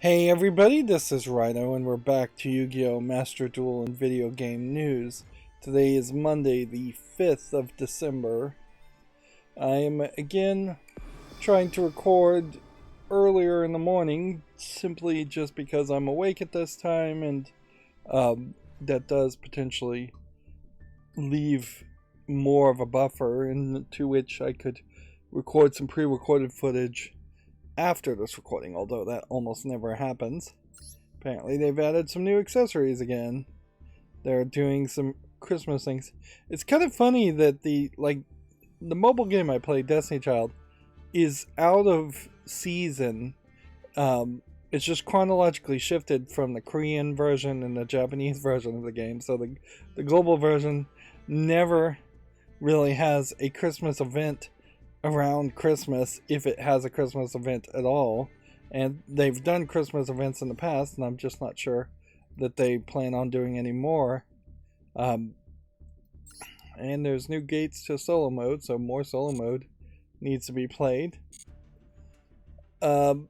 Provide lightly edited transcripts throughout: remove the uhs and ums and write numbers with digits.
Hey everybody, this is Rydo, and we're back to Yu-Gi-Oh! Master Duel and video game news. Today is Monday, the 5th of December. I am again trying to record earlier in the morning, simply just because I'm awake at this time, and that does potentially leave more of a buffer into which I could record some pre-recorded footage after this recording, although that almost never happens. Apparently they've added some new accessories again. They're doing some Christmas things. It's kind of funny that the mobile game I played, Destiny Child, is out of season. It's just chronologically shifted from the Korean version and the Japanese version of the game. So the global version never really has a Christmas event around Christmas, if it has a Christmas event at all. And they've done Christmas events in the past, and I'm just not sure that they plan on doing any more. And there's new gates to solo mode, so more solo mode needs to be played. Let's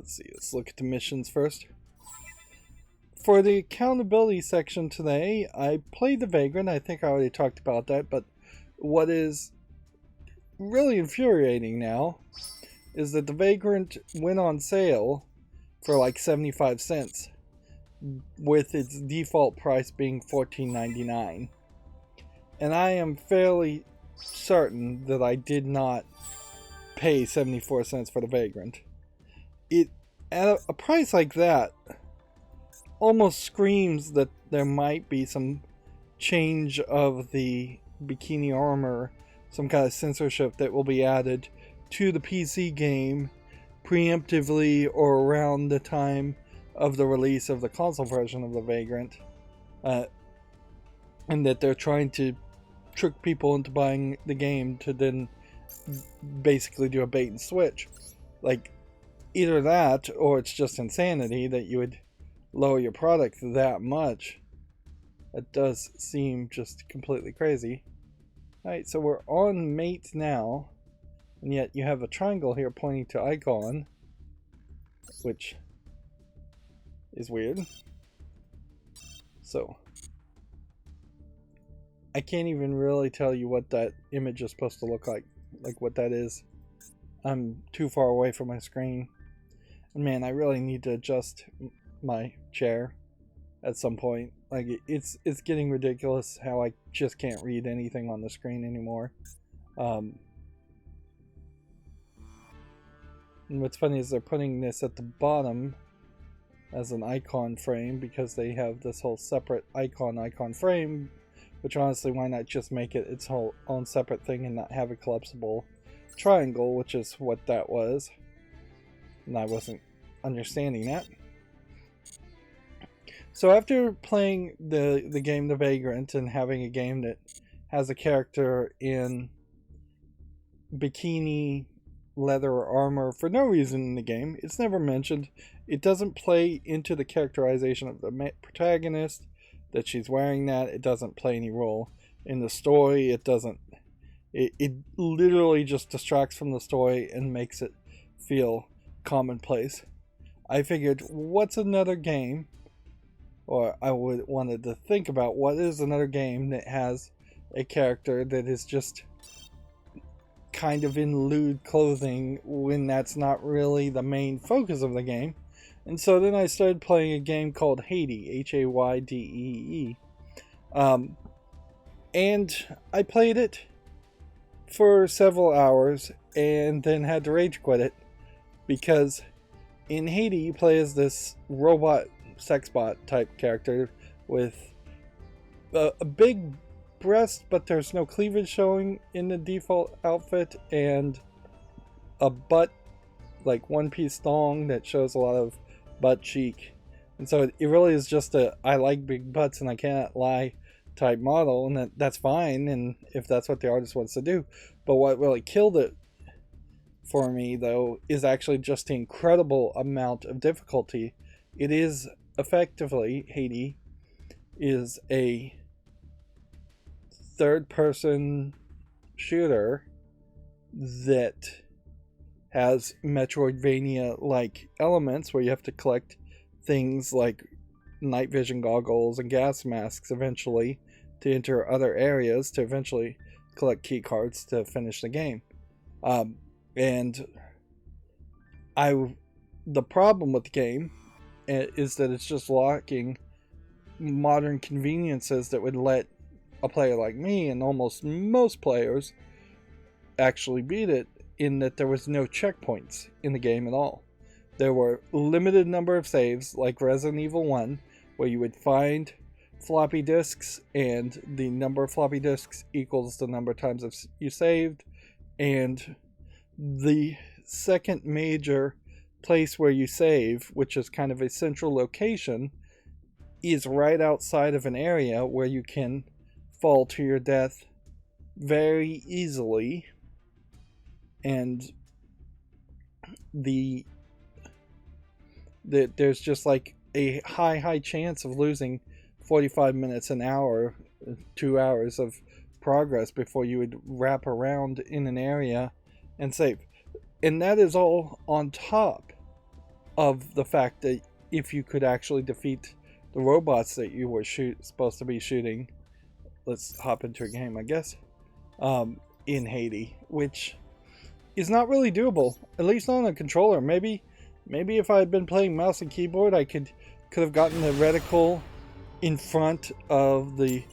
see, let's look at the missions first. For the accountability section today, I played the Vagrant. I think I already talked about that, but what is really infuriating now is that the Vagrant went on sale for like 75 cents, with its default price being $14.99. And I am fairly certain that I did not pay 74 cents for the Vagrant. It, at a price like that, almost screams that there might be some change of the bikini armor, some kind of censorship that will be added to the PC game preemptively or around the time of the release of the console version of the Vagrant, and that they're trying to trick people into buying the game to then basically do a bait and switch. Like, either that or it's just insanity that you would lower your product that much. It does seem just completely crazy. Alright, so we're on mate now, and yet you have a triangle here pointing to icon, which is weird. So, I can't even really tell you what that image is supposed to look like what that is. I'm too far away from my screen. And man, I really need to adjust my chair at some point. Like, it's getting ridiculous how I just can't read anything on the screen anymore. And what's funny is they're putting this at the bottom as an icon frame because they have this whole separate icon frame, which honestly, why not just make it its whole own separate thing and not have a collapsible triangle, which is what that was. And I wasn't understanding that. So after playing the game The Vagrant and having a game that has a character in bikini leather armor for no reason in the game, it's never mentioned, it doesn't play into the characterization of the protagonist that she's wearing that, it doesn't play any role in the story, it literally just distracts from the story and makes it feel commonplace. I figured, what's another game, or I wanted to think about what is another game that has a character that is just kind of in lewd clothing when that's not really the main focus of the game. And so then I started playing a game called Haydee, Haydee. And I played it for several hours and then had to rage quit it, because in Haydee you play as this robot sex bot type character with a big breast, but there's no cleavage showing in the default outfit, and a butt, like one piece thong that shows a lot of butt cheek. And so it really is just a I like big butts and I cannot lie type model, and that's fine, and if that's what the artist wants to do. But what really killed it for me, though, is actually just the incredible amount of difficulty. It is effectively, Haydee is a third-person shooter that has Metroidvania-like elements where you have to collect things like night vision goggles and gas masks eventually to enter other areas to eventually collect key cards to finish the game. And the problem with the game is that it's just lacking modern conveniences that would let a player like me and almost most players actually beat it, in that there was no checkpoints in the game at all. There were limited number of saves, like Resident Evil 1, where you would find floppy disks, and the number of floppy disks equals the number of times you saved, and the second major place where you save, which is kind of a central location, is right outside of an area where you can fall to your death very easily, and there's just like a high chance of losing 45 minutes, an hour, 2 hours of progress before you would wrap around in an area and save. And that is all on top of the fact that if you could actually defeat the robots that you were supposed to be shooting, let's hop into a game, I guess, in Haiti, which is not really doable, at least not on a controller. Maybe if I had been playing mouse and keyboard, I could have gotten the reticle in front of the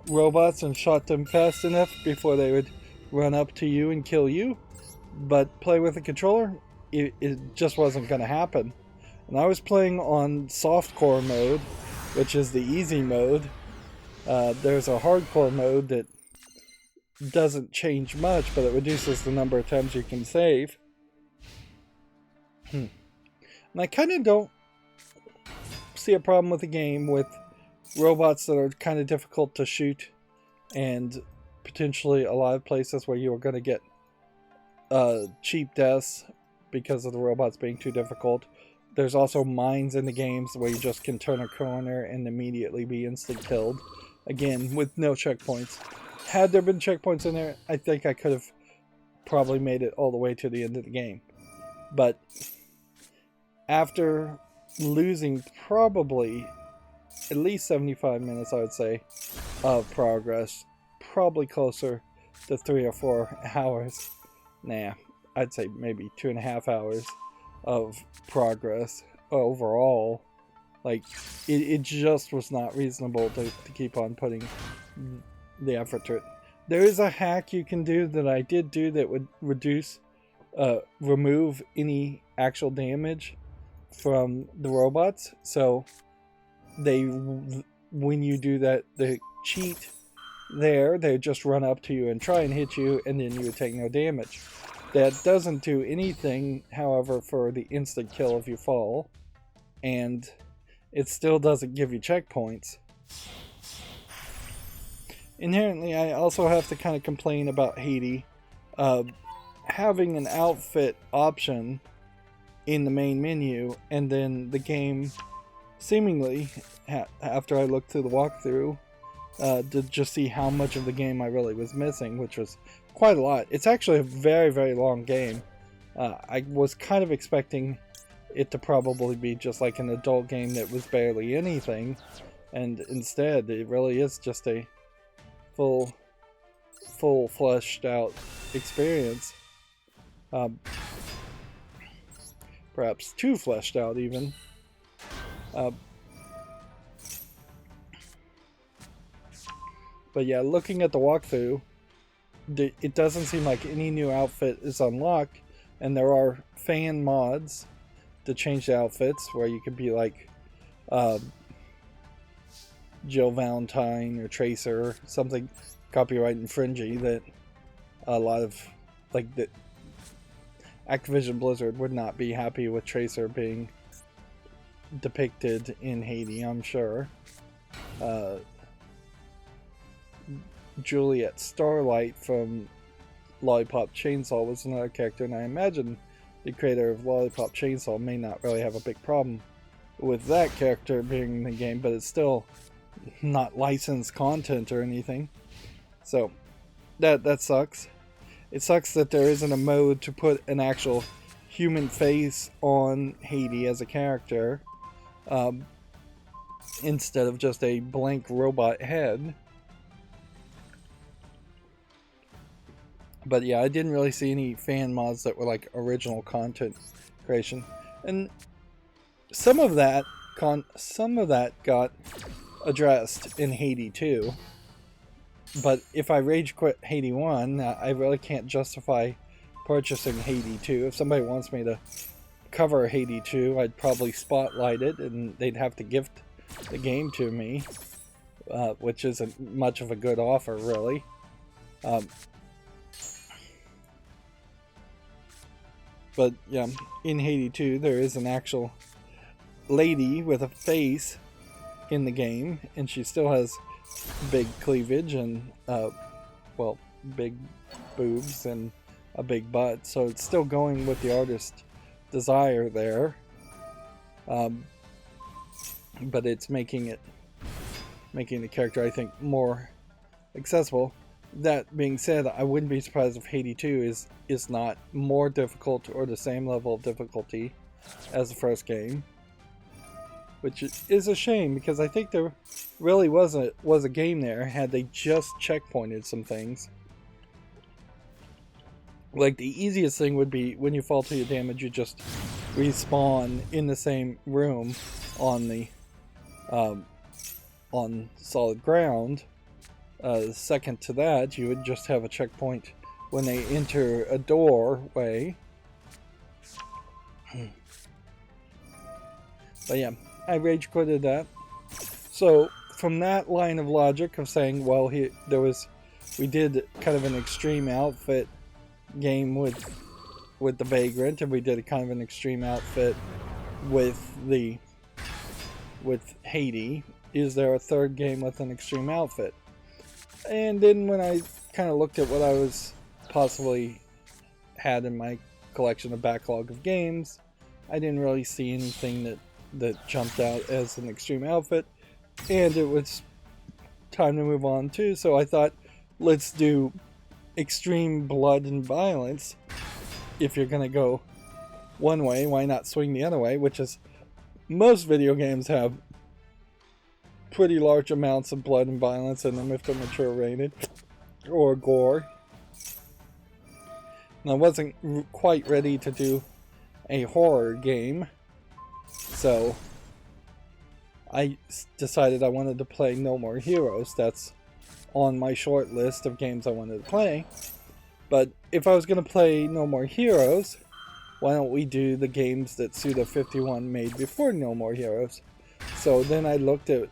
robots and shot them fast enough before they would run up to you and kill you. But play with a controller, it just wasn't going to happen. And I was playing on softcore mode, which is the easy mode. There's a hardcore mode that doesn't change much, but it reduces the number of times you can save. And I kind of don't see a problem with the game with robots that are kind of difficult to shoot, and potentially a lot of places where you are going to get cheap deaths because of the robots being too difficult. There's also mines in the games where you just can turn a corner and immediately be instant killed. Again, with no checkpoints. Had there been checkpoints in there, I think I could have probably made it all the way to the end of the game. But after losing probably at least 75 minutes, I would say, of progress, probably closer to 3 or 4 hours. Nah, I'd say maybe 2.5 hours of progress overall. Like, it just was not reasonable to keep on putting the effort to it. There is a hack you can do that I did do that would remove any actual damage from the robots. So when you do that, the cheat there, they just run up to you and try and hit you, and then you would take no damage. That doesn't do anything, however, for the instant kill if you fall, and it still doesn't give you checkpoints. Inherently, I also have to kind of complain about Haiti having an outfit option in the main menu, and then the game seemingly, after I looked through the walkthrough, to just see how much of the game I really was missing, which was quite a lot. It's actually a very, very long game. I was kind of expecting it to probably be just like an adult game that was barely anything, and instead it really is just a full fleshed out experience. Perhaps too fleshed out even. But yeah, looking at the walkthrough, it doesn't seem like any new outfit is unlocked, and there are fan mods to change the outfits where you could be like Jill Valentine or Tracer, something copyright infringing that a lot of, like, the Activision Blizzard would not be happy with Tracer being depicted in Haiti, I'm sure. Juliet Starlight from Lollipop Chainsaw was another character, and I imagine the creator of Lollipop Chainsaw may not really have a big problem with that character being in the game, but it's still not licensed content or anything. So that sucks. It sucks that there isn't a mode to put an actual human face on Haiti as a character, instead of just a blank robot head. But yeah, I didn't really see any fan mods that were like original content creation, and some of that got addressed in Haiti 2. But if I rage quit Haiti 1, I really can't justify purchasing Haiti 2. If somebody wants me to cover Haiti 2, I'd probably spotlight it, and they'd have to gift the game to me, which isn't much of a good offer, really. But yeah, in Haiti 2, there is an actual lady with a face in the game, and she still has big cleavage and, well, big boobs and a big butt. So it's still going with the artist's desire there. But it's making the character, I think, more accessible. That being said, I wouldn't be surprised if Haiti 2 is not more difficult or the same level of difficulty as the first game, which is a shame, because I think there really was a game there had they just checkpointed some things. Like, the easiest thing would be when you fall to your damage, you just respawn in the same room on the on solid ground. Second to that, you would just have a checkpoint when they enter a doorway. But yeah, I rage quitted that. So from that line of logic of saying, well, we did kind of an extreme outfit game with the Vagrant, and we did a kind of an extreme outfit with Haiti. Is there a third game with an extreme outfit? And then when I kind of looked at what I was possibly had in my collection of backlog of games, I didn't really see anything that jumped out as an extreme outfit, and it was time to move on too. So I thought, let's do extreme blood and violence. If you're gonna go one way, why not swing the other way? Which is, most video games have pretty large amounts of blood and violence in them if they're mature rated or gore. And I wasn't quite ready to do a horror game, so I decided I wanted to play No More Heroes. That's on my short list of games I wanted to play. But if I was going to play No More Heroes, why don't we do the games that Suda51 made before No More Heroes? So then I looked at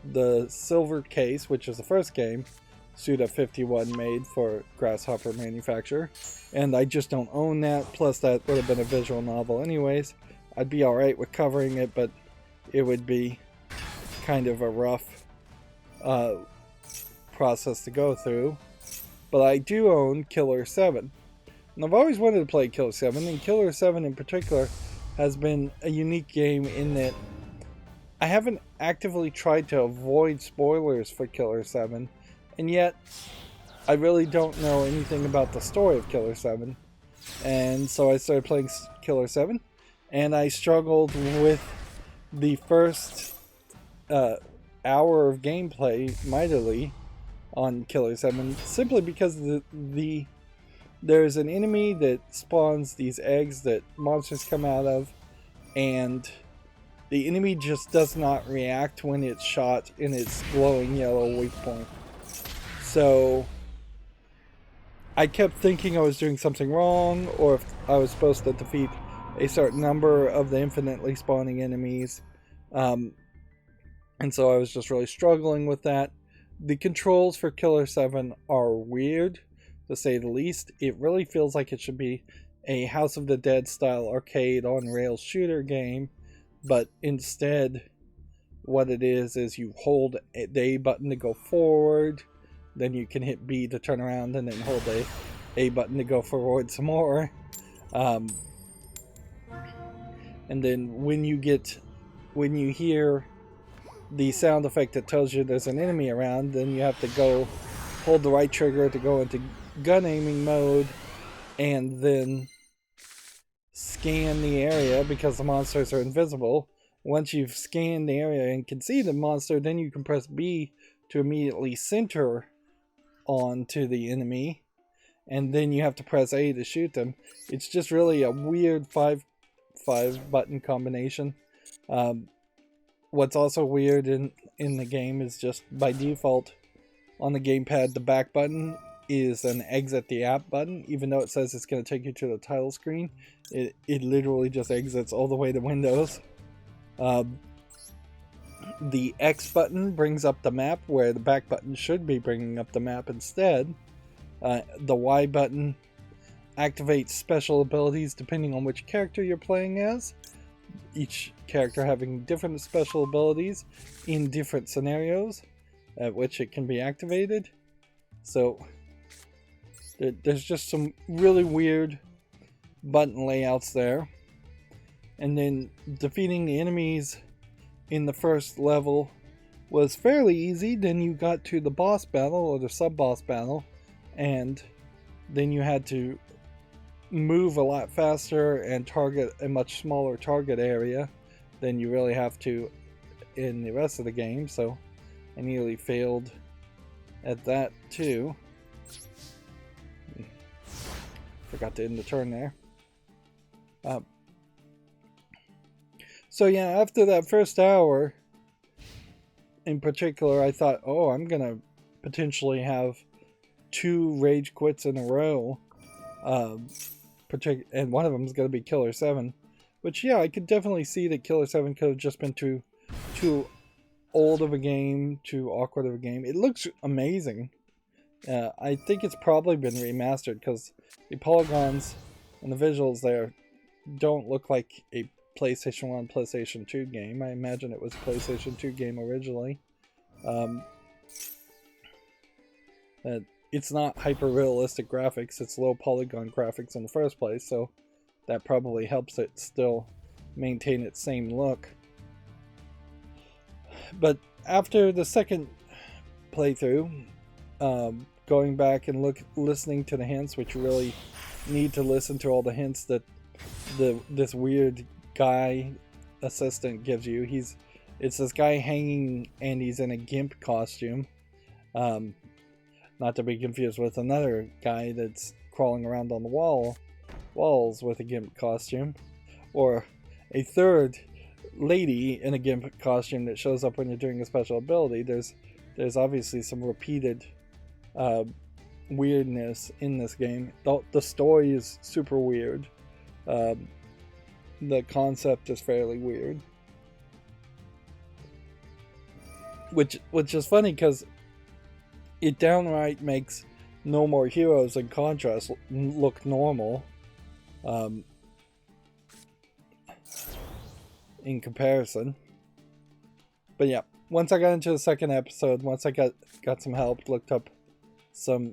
the Silver Case, which is the first game Suda51 made for Grasshopper Manufacturer, and I just don't own that. Plus, that would have been a visual novel anyways. I'd be alright with covering it, but it would be kind of a rough process to go through. But I do own Killer 7. And I've always wanted to play Killer 7, and Killer 7 in particular has been a unique game in that I haven't actively tried to avoid spoilers for Killer 7, and yet I really don't know anything about the story of Killer 7. And so I started playing Killer 7, and I struggled with the first hour of gameplay mightily on Killer 7, simply because there's an enemy that spawns these eggs that monsters come out of, and the enemy just does not react when it's shot in its glowing yellow weak point. So I kept thinking I was doing something wrong, or if I was supposed to defeat a certain number of the infinitely spawning enemies. And so I was just really struggling with that. The controls for Killer 7 are weird, to say the least. It really feels like it should be a House of the Dead style arcade on rails shooter game, but instead what it is you hold the A button to go forward, then you can hit B to turn around, and then hold the A button to go forward some more. And then when you hear the sound effect that tells you there's an enemy around, then you have to go hold the right trigger to go into gun aiming mode, and then scan the area because the monsters are invisible. Once you've scanned the area and can see the monster, then you can press B to immediately center onto the enemy, and then you have to press A to shoot them. It's just really a weird 5 button combination. What's also weird in the game is just by default on the gamepad, the back button is an exit the app button. Even though it says it's going to take you to the title screen, it literally just exits all the way to Windows. The X button brings up the map where the back button should be bringing up the map instead. The Y button activates special abilities depending on which character you're playing as. Each character having different special abilities in different scenarios at which it can be activated. So there's just some really weird button layouts there. And then defeating the enemies in the first level was fairly easy. Then you got to the boss battle or the sub-boss battle, and then you had to move a lot faster and target a much smaller target area than you really have to in the rest of the game. So I nearly failed at that too. Forgot to end the turn there. So yeah, after that first hour in particular, I thought, oh, I'm gonna potentially have 2 rage quits in a row. And one of them is going to be Killer 7. Which, yeah, I could definitely see that Killer 7 could have just been too old of a game, too awkward of a game. It looks amazing. I think it's probably been remastered because the polygons and the visuals there don't look like a PlayStation 1, PlayStation 2 game. I imagine it was a PlayStation 2 game originally. It's not hyper-realistic graphics, it's low polygon graphics in the first place, so that probably helps it still maintain its same look. But after the second playthrough, going back and listening to the hints, which you really need to listen to all the hints that this weird guy assistant gives you. It's this guy hanging and he's in a GIMP costume. Not to be confused with another guy that's crawling around on the walls with a GIMP costume. Or a third lady in a GIMP costume that shows up when you're doing a special ability. There's obviously some repeated weirdness in this game. The story is super weird. The concept is fairly weird. Which is funny because it downright makes No More Heroes in contrast look normal in comparison. But yeah, once I got into the second episode, once I got some help, looked up a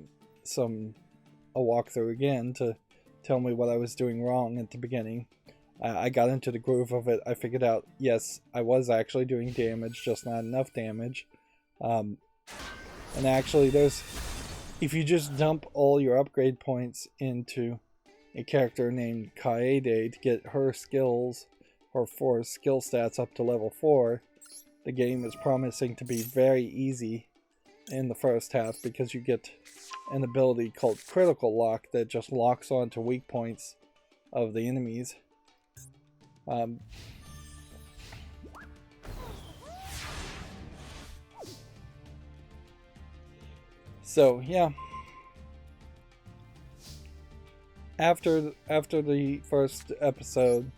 walkthrough again to tell me what I was doing wrong at the beginning. I got into the groove of it. I figured out, yes, I was actually doing damage, just not enough damage. And actually, if you just dump all your upgrade points into a character named Kaede to get her skills, or 4 skill stats up to level 4, the game is promising to be very easy in the first half because you get an ability called Critical Lock that just locks onto weak points of the enemies. So yeah, after the first episode,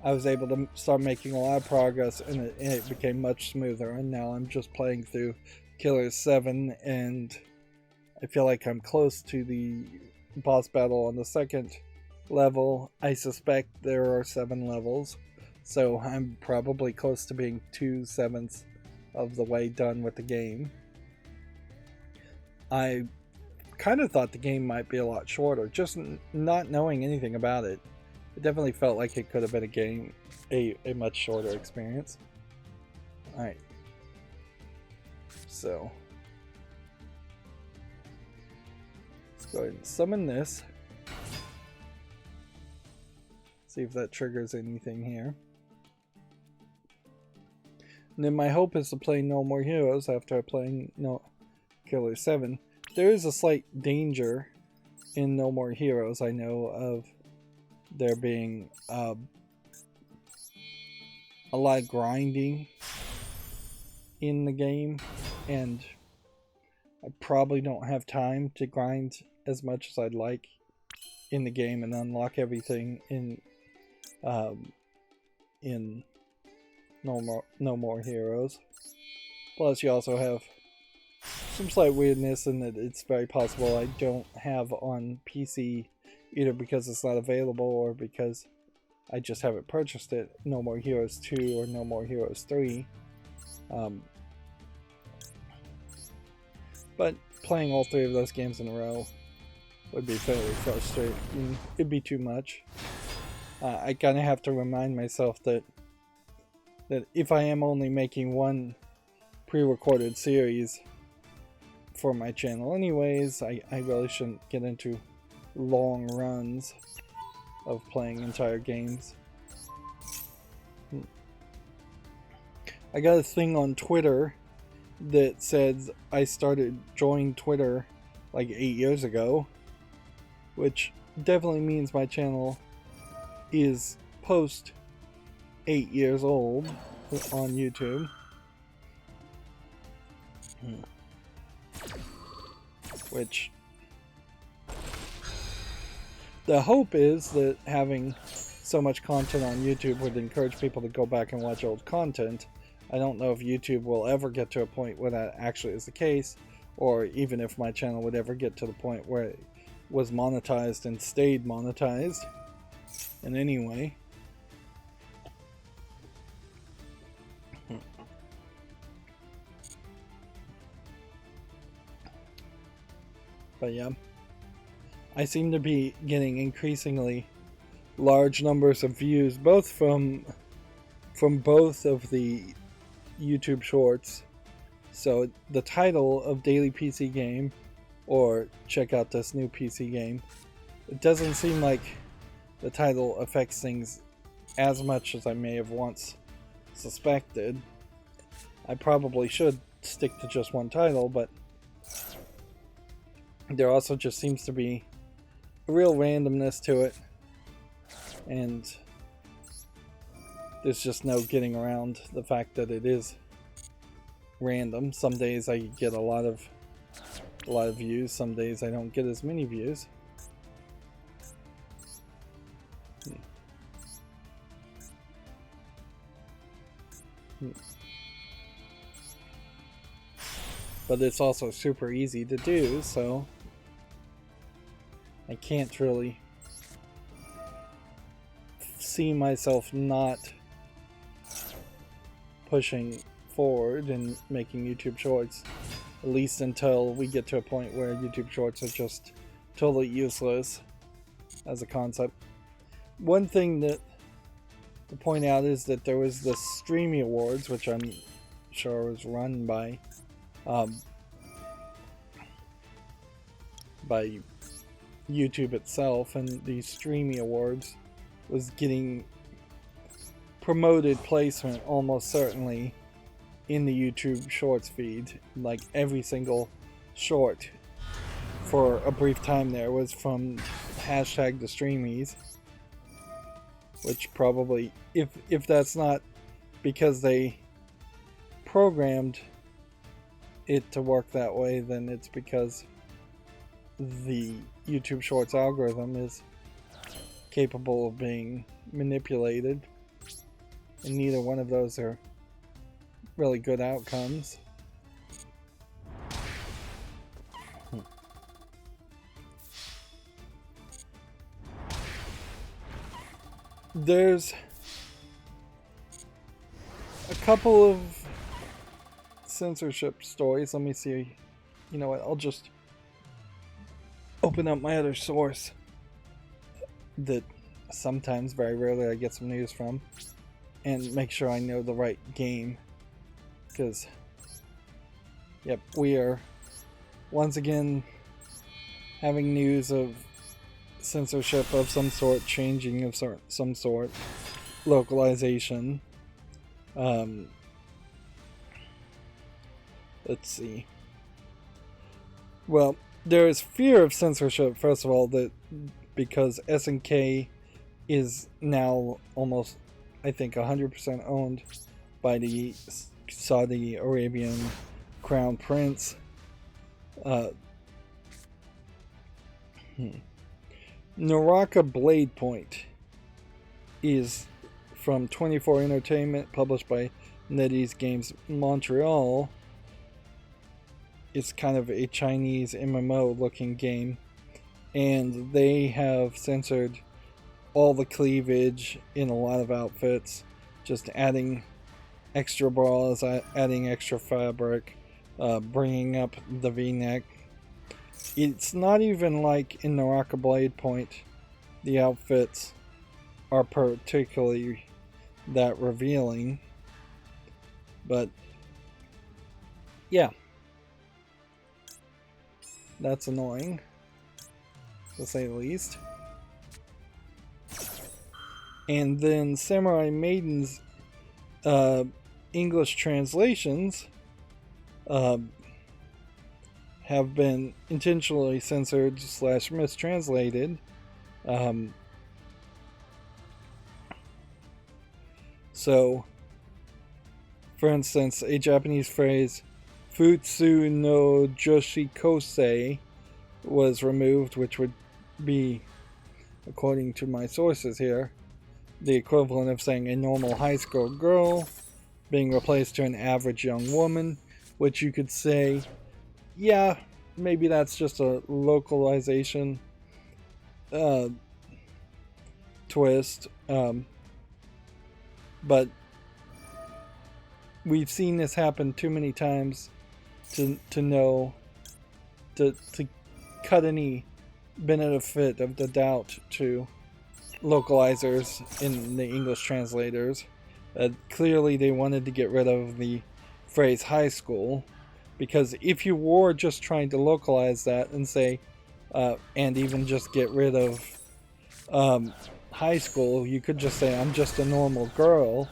I was able to start making a lot of progress, and it became much smoother. And now I'm just playing through Killer 7, and I feel like I'm close to the boss battle on the second level. I suspect there are 7 levels, so I'm probably close to being 2/7 of the way done with the game. I kind of thought the game might be a lot shorter, just not knowing anything about it. It definitely felt like it could have been a much shorter experience. Alright. So let's go ahead and summon this. See if that triggers anything here. And then my hope is to play No More Heroes after playing Killer 7. There is a slight danger in No More Heroes, I know, of there being a lot of grinding in the game, and I probably don't have time to grind as much as I'd like in the game and unlock everything in No More Heroes. Plus, you also have some slight weirdness in that it's very possible I don't have on PC, either because it's not available or because I just haven't purchased it, No More Heroes 2 or No More Heroes 3. But playing all three of those games in a row would be fairly frustrating. It'd be too much. I kind of have to remind myself that if I am only making one pre-recorded series for my channel anyways, I really shouldn't get into long runs of playing entire games. I got a thing on Twitter that says I joined Twitter like 8 years ago, which definitely means my channel is post 8 years old on YouTube. Which the hope is that having so much content on YouTube would encourage people to go back and watch old content. I don't know if YouTube will ever get to a point where that actually is the case, or even if my channel would ever get to the point where it was monetized and stayed monetized in any way. But yeah, I seem to be getting increasingly large numbers of views, both from both of the YouTube shorts. So the title of Daily PC Game, or check out this new PC game, it doesn't seem like the title affects things as much as I may have once suspected. I probably should stick to just one title, but there also just seems to be a real randomness to it, and there's just no getting around the fact that it is random. Some days I get a lot of views, some days I don't get as many views. But it's also super easy to do, so I can't really see myself not pushing forward and making YouTube Shorts, at least until we get to a point where YouTube Shorts are just totally useless as a concept. One thing that to point out is that there was the Streamy Awards, which I'm sure was run by YouTube itself, and the Streamy Awards was getting promoted placement almost certainly in the YouTube Shorts feed. Like every single short for a brief time there was from hashtag the Streamies, which probably, if that's not because they programmed it to work that way, then it's because the YouTube Shorts algorithm is capable of being manipulated, and neither one of those are really good outcomes. There's a couple of censorship stories. Let me see. You know what? I'll just open up my other source that sometimes, very rarely, I get some news from, and make sure I know the right game. Because, yep, we are once again having news of censorship of some sort, changing of some sort, localization. Let's see. Well, there is fear of censorship, first of all, that because SNK is now almost, I think, 100% owned by the Saudi Arabian Crown Prince. Naraka Blade Point is from 24 Entertainment, published by NetEase Games Montreal. It's kind of a Chinese MMO looking game, and they have censored all the cleavage in a lot of outfits, just adding extra bras, adding extra fabric, bringing up the v-neck. It's not even like in Naraka Blade Point the outfits are particularly that revealing, but yeah, that's annoying, to say the least. And then Samurai Maiden's English translations have been intentionally censored / mistranslated. So, for instance, a Japanese phrase, Futsu no Joshikosei, was removed, which would be, according to my sources here, the equivalent of saying a normal high school girl, being replaced to an average young woman, which you could say, yeah, maybe that's just a localization twist, but we've seen this happen too many times to know to cut any benefit of the doubt to localizers in the English translators. Clearly they wanted to get rid of the phrase high school, because if you were just trying to localize that and say and even just get rid of high school, you could just say I'm just a normal girl,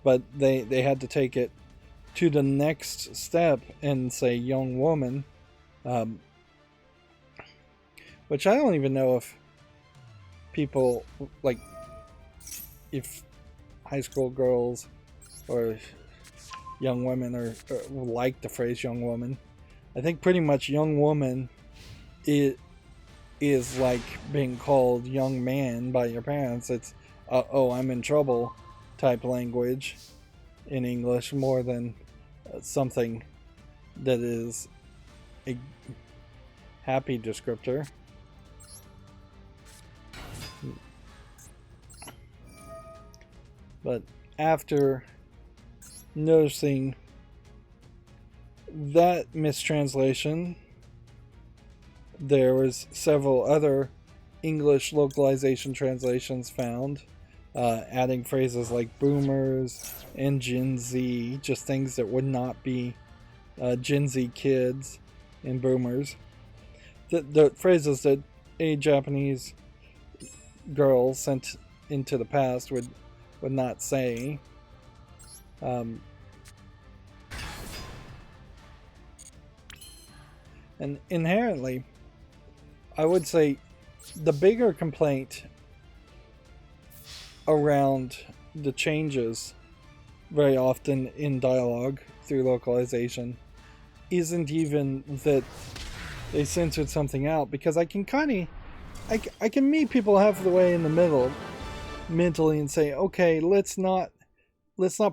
but they had to take it to the next step and say young woman, which I don't even know if people, like, if high school girls or young women or like the phrase young woman. I think pretty much young woman is like being called young man by your parents. It's oh, I'm in trouble type language in English, more than something that is a happy descriptor. But after noticing that mistranslation, there was several other English localization translations found, adding phrases like boomers and Gen Z, just things that would not be Gen Z kids and boomers. The phrases that a Japanese girl sent into the past would not say. And inherently, I would say the bigger complaint around the changes very often in dialogue through localization isn't even that they censored something out, because I can I can meet people half the way in the middle mentally and say, okay, let's not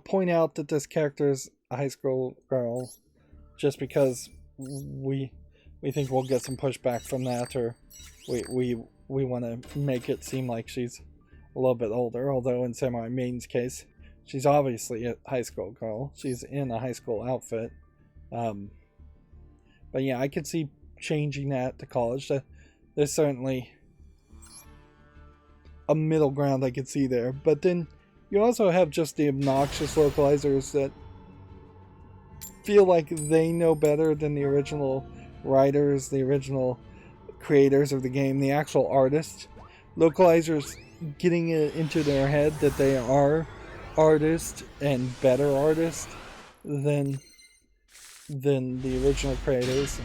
point out that this character is a high school girl just because we think we'll get some pushback from that, or we want to make it seem like she's a little bit older, although in Samurai Maiden's case, she's obviously a high school girl. She's in a high school outfit. But yeah, I could see changing that to college. There's certainly a middle ground I could see there. But then you also have just the obnoxious localizers that feel like they know better than the original writers, the original creators of the game, the actual artists, localizers getting it into their head that they are artists and better artists than the original creators,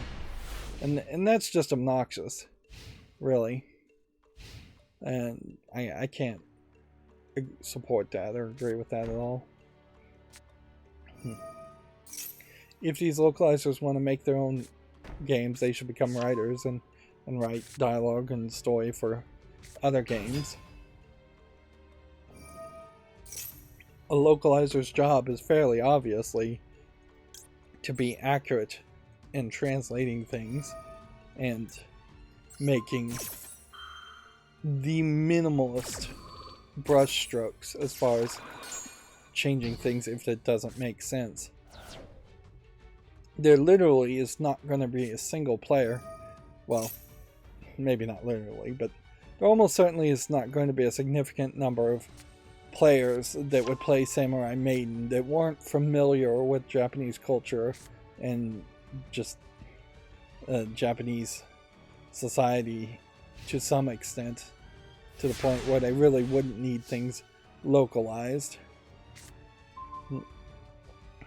and that's just obnoxious, really. And I can't support that or agree with that at all. If these localizers want to make their own games, they should become writers and write dialogue and story for other games. A localizer's job is fairly obviously to be accurate in translating things and making the minimalist brushstrokes as far as changing things if it doesn't make sense. There literally is not going to be a single player, well, maybe not literally, but there almost certainly is not going to be a significant number of players that would play Samurai Maiden that weren't familiar with Japanese culture and just Japanese society to some extent, to the point where they really wouldn't need things localized.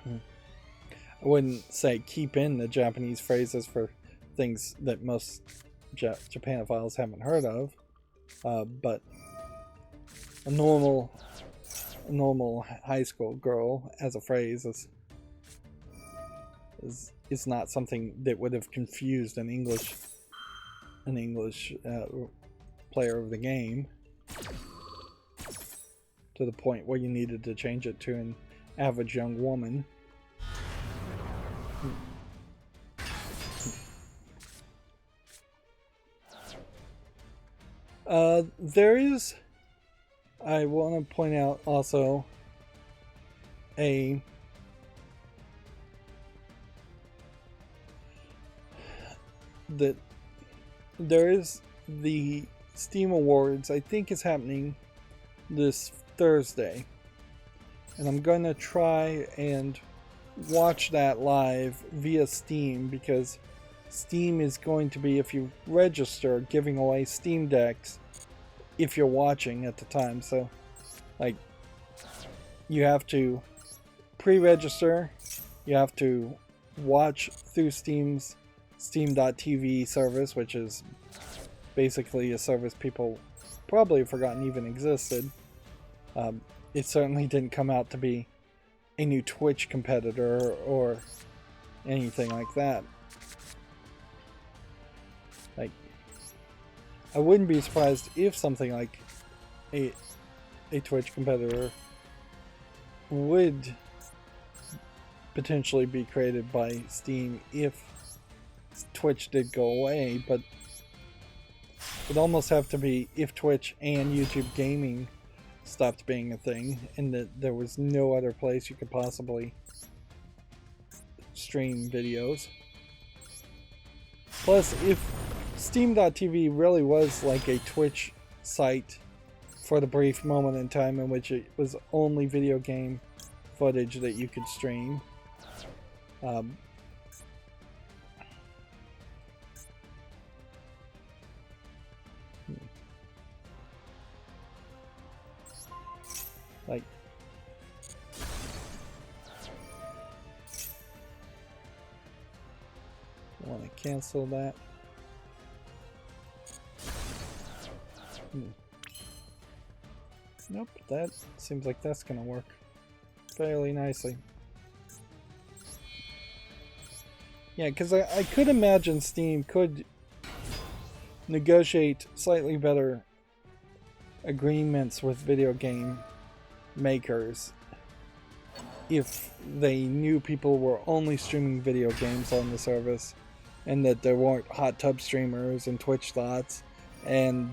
I wouldn't say keep in the Japanese phrases for things that most Japanophiles haven't heard of, but a normal high school girl as a phrase is not something that would have confused an English player of the game to the point where you needed to change it to an average young woman. There is, I want to point out also, that there is the Steam Awards, I think is happening this Thursday, and I'm going to try and watch that live via Steam, because Steam is going to be, if you register, giving away Steam Decks if you're watching at the time. So, like, you have to pre-register, you have to watch through Steam's Steam.tv service, which is basically a service people probably have forgotten even existed. It certainly didn't come out to be a new Twitch competitor or anything like that. Like, I wouldn't be surprised if something like a Twitch competitor would potentially be created by Steam if Twitch did go away, but it would almost have to be if Twitch and YouTube gaming stopped being a thing, and that there was no other place you could possibly stream videos. Plus, if Steam.tv really was like a Twitch site for the brief moment in time in which it was only video game footage that you could stream, like, I want to cancel that. Nope, that seems like that's gonna work fairly nicely. Yeah, because I could imagine Steam could negotiate slightly better agreements with video game makers if they knew people were only streaming video games on the service, and that there weren't hot tub streamers and Twitch thoughts and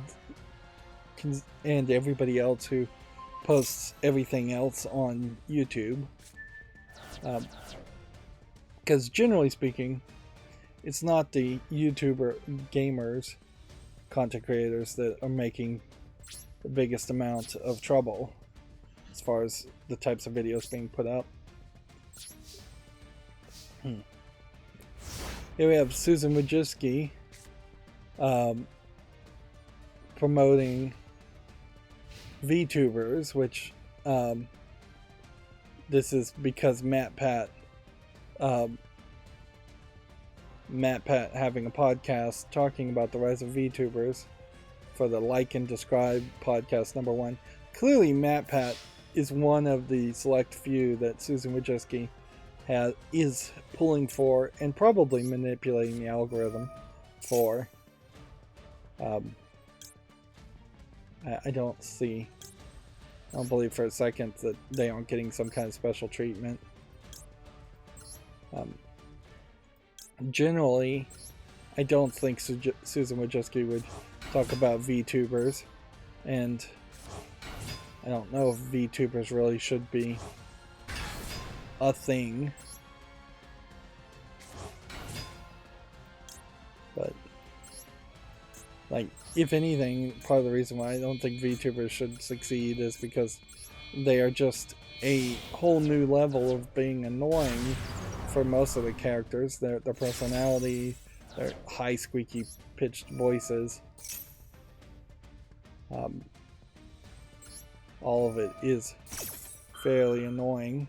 everybody else who posts everything else on YouTube. Because generally speaking, it's not the YouTuber gamers, content creators, that are making the biggest amount of trouble as far as the types of videos being put up. Here we have Susan Wojcicki promoting VTubers, which this is because MatPat having a podcast talking about the rise of VTubers for the Like and Describe podcast #1. Clearly, MatPat is one of the select few that Susan Wojcicki is pulling for and probably manipulating the algorithm for. I don't believe for a second that they aren't getting some kind of special treatment. Generally, I don't think Susan Wojcicki would talk about VTubers, and I don't know if VTubers really should be a thing. But, like, if anything, part of the reason why I don't think VTubers should succeed is because they are just a whole new level of being annoying for most of the characters. Their personality, their high squeaky pitched voices. All of it is fairly annoying.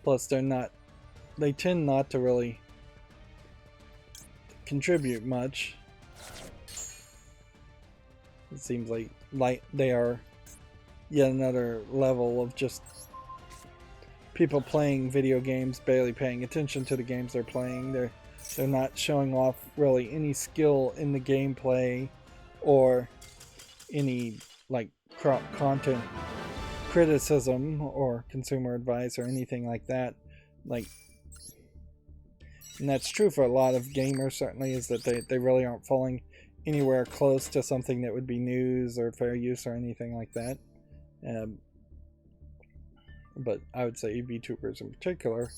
Plus they tend not to really contribute much. It seems like they are yet another level of just people playing video games, barely paying attention to the games they're playing. They're not showing off really any skill in the gameplay or any like content criticism or consumer advice or anything like that. Like, and that's true for a lot of gamers, certainly, is that they really aren't falling anywhere close to something that would be news or fair use or anything like that. But I would say VTubers in particular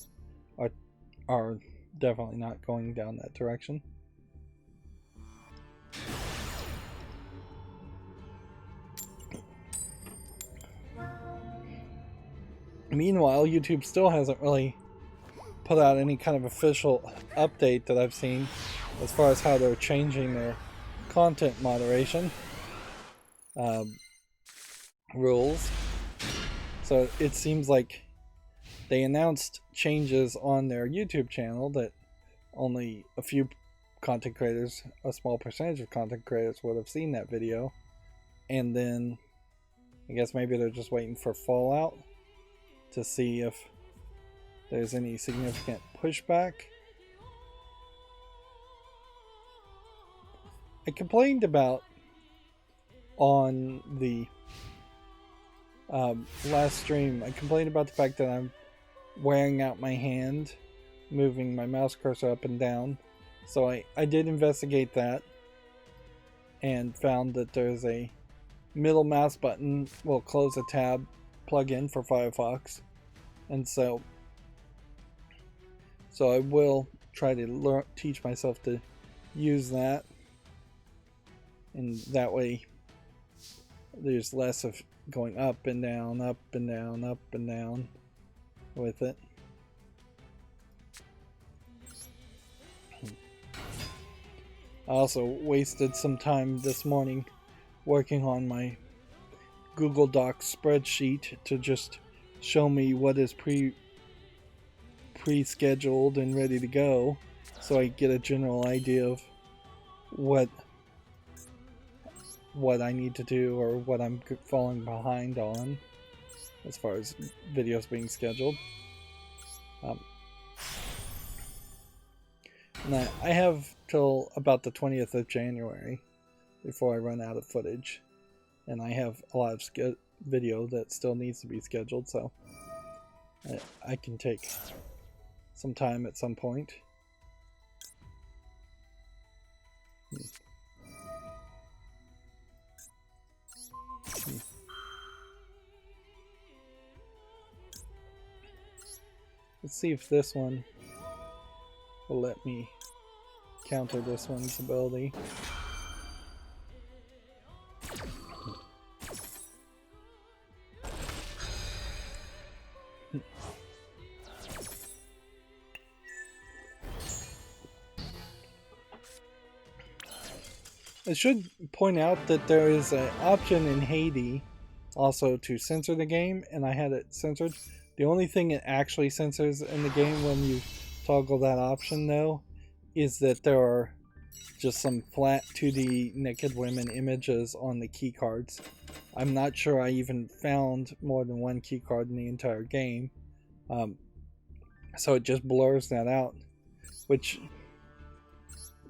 are definitely not going down that direction. Meanwhile, YouTube still hasn't really put out any kind of official update that I've seen as far as how they're changing their content moderation rules. So it seems like they announced changes on their YouTube channel that only a few content creators, a small percentage of content creators, would have seen that video. And then I guess maybe they're just waiting for Fallout to see if there's any significant pushback. I complained about on the last stream, I complained about the fact that I'm wearing out my hand, moving my mouse cursor up and down. So I did investigate that and found that there's a middle mouse button will close a tab plugin for Firefox, and so I will try to teach myself to use that, and that way there's less of going up and down, up and down, up and down with it. I also wasted some time this morning working on my Google Docs spreadsheet to just show me what is pre-scheduled and ready to go, so I get a general idea of what I need to do or what I'm falling behind on as far as videos being scheduled. And I have till about the 20th of January before I run out of footage, and I have a lot of video that still needs to be scheduled, so I can take some time at some point. Let's see if this one will let me counter this one's ability. I should point out that there is an option in Hades also to censor the game, and I had it censored. The only thing it actually censors in the game when you toggle that option, though, is that there are just some flat 2D naked women images on the key cards. I'm not sure I even found more than one key card in the entire game. So it just blurs that out, which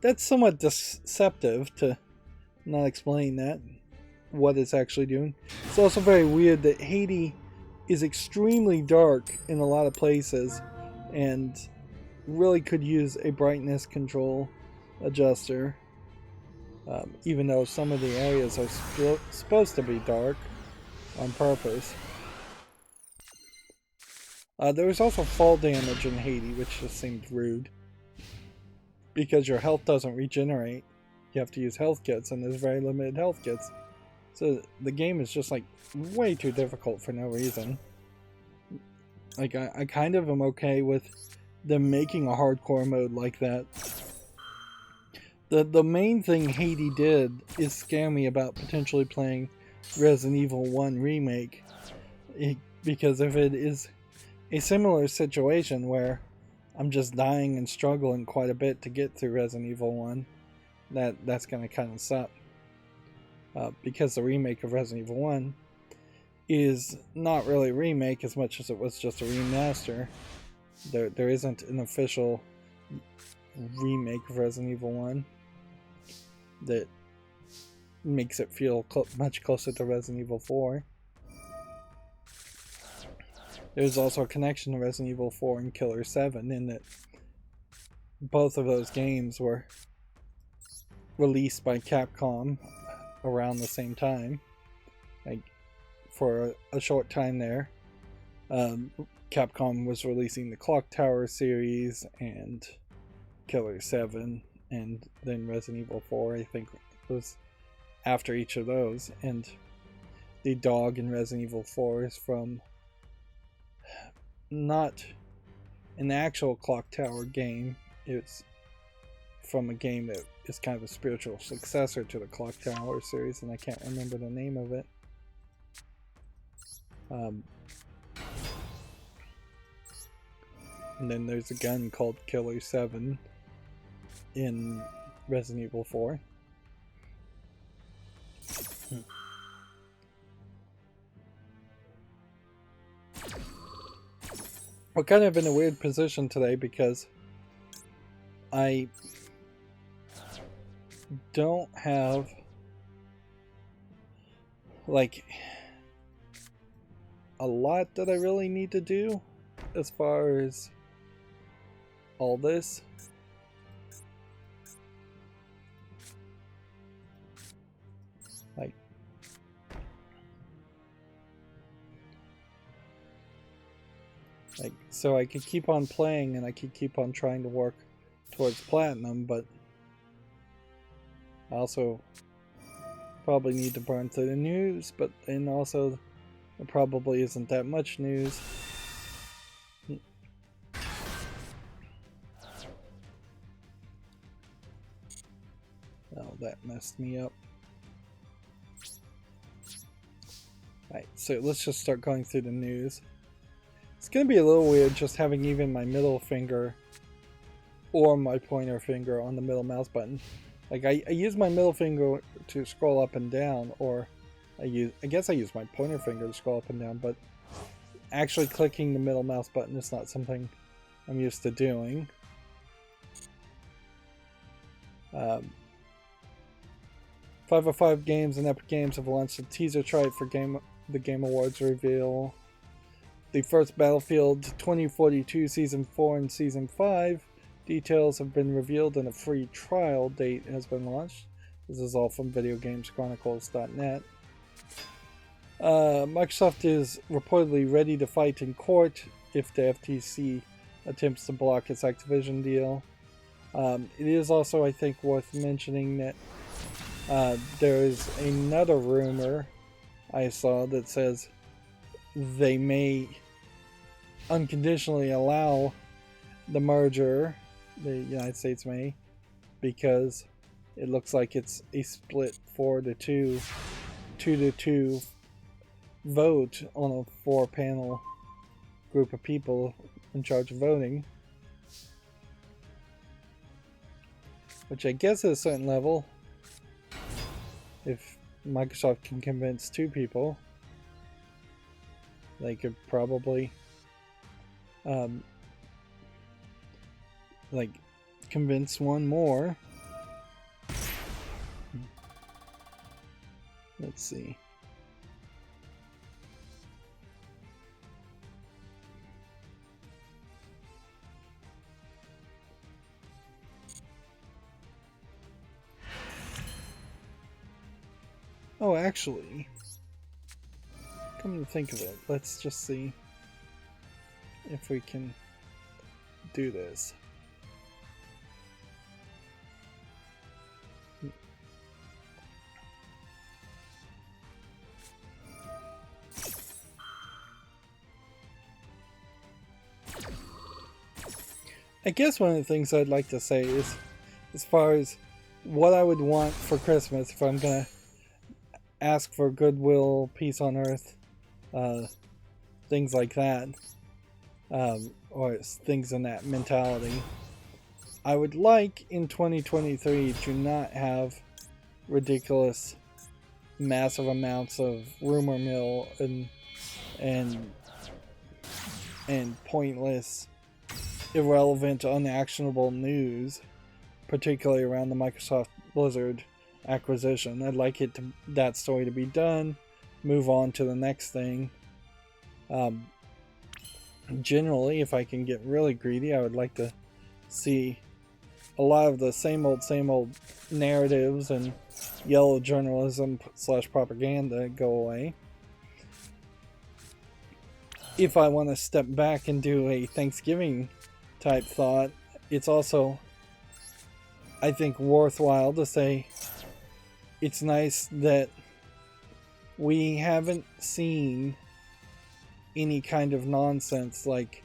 that's somewhat deceptive to not explain that, what it's actually doing. It's also very weird that Hades is extremely dark in a lot of places and really could use a brightness control adjuster, even though some of the areas are supposed to be dark on purpose. There was also fall damage in Hades, which just seemed rude. Because your health doesn't regenerate, you have to use health kits, and there's very limited health kits. So the game is just like way too difficult for no reason. Like I kind of am okay with them making a hardcore mode like that. The main thing Hades did is scare me about potentially playing Resident Evil 1 Remake. Because if it is a similar situation where I'm just dying and struggling quite a bit to get through Resident Evil 1, that's going to kind of suck. Because the remake of Resident Evil 1 is not really a remake as much as it was just a remaster. There isn't an official remake of Resident Evil 1 that makes it feel much closer to Resident Evil 4. There's also a connection to Resident Evil 4 and Killer 7 in that both of those games were released by Capcom around the same time. Like, for a short time there, Capcom was releasing the Clock Tower series and Killer 7, and then Resident Evil 4, I think, was after each of those. And the dog in Resident Evil 4 is from not an actual Clock Tower game. It's from a game that is kind of a spiritual successor to the Clock Tower series, and I can't remember the name of it. And then there's a gun called Killer 7 in Resident Evil 4. We're kind of in a weird position today because I don't have like a lot that I really need to do as far as all this. Like, so I could keep on playing and I could keep on trying to work towards platinum, but I also probably need to burn through the news, but then also there probably isn't that much news. Oh, that messed me up. Alright, so let's just start going through the news. It's going to be a little weird just having even my middle finger or my pointer finger on the middle mouse button. Like I use my middle finger to scroll up and down, or I guess I use my pointer finger to scroll up and down, but actually clicking the middle mouse button is not something I'm used to doing. 505 Games and Epic Games have launched a teaser trailer for the Game Awards reveal. The first Battlefield 2042 Season 4 and Season 5 details have been revealed and a free trial date has been launched. This is all from VideoGamesChronicles.net. Microsoft is reportedly ready to fight in court if the FTC attempts to block its Activision deal. It is also, I think, worth mentioning that there is another rumor I saw that says they may unconditionally allow the merger, the United States may, because it looks like it's a split 4-2, 2-2 vote on a 4-panel group of people in charge of voting. Which I guess at a certain level, if Microsoft can convince 2 people, they could probably like convince 1 more. Let's see. Oh, actually, come to think of it, let's just see if we can do this. I guess one of the things I'd like to say is, as far as what I would want for Christmas, if I'm gonna ask for goodwill, peace on earth, things like that, or things in that mentality, I would like in 2023 to not have ridiculous, massive amounts of rumor mill and pointless, irrelevant, unactionable news, particularly around the Microsoft Blizzard acquisition. I'd like that story to be done, move on to the next thing. Generally, if I can get really greedy, I would like to see a lot of the same old narratives and yellow journalism / propaganda go away. If I want to step back and do a Thanksgiving type thought, it's also, I think, worthwhile to say it's nice that we haven't seen any kind of nonsense like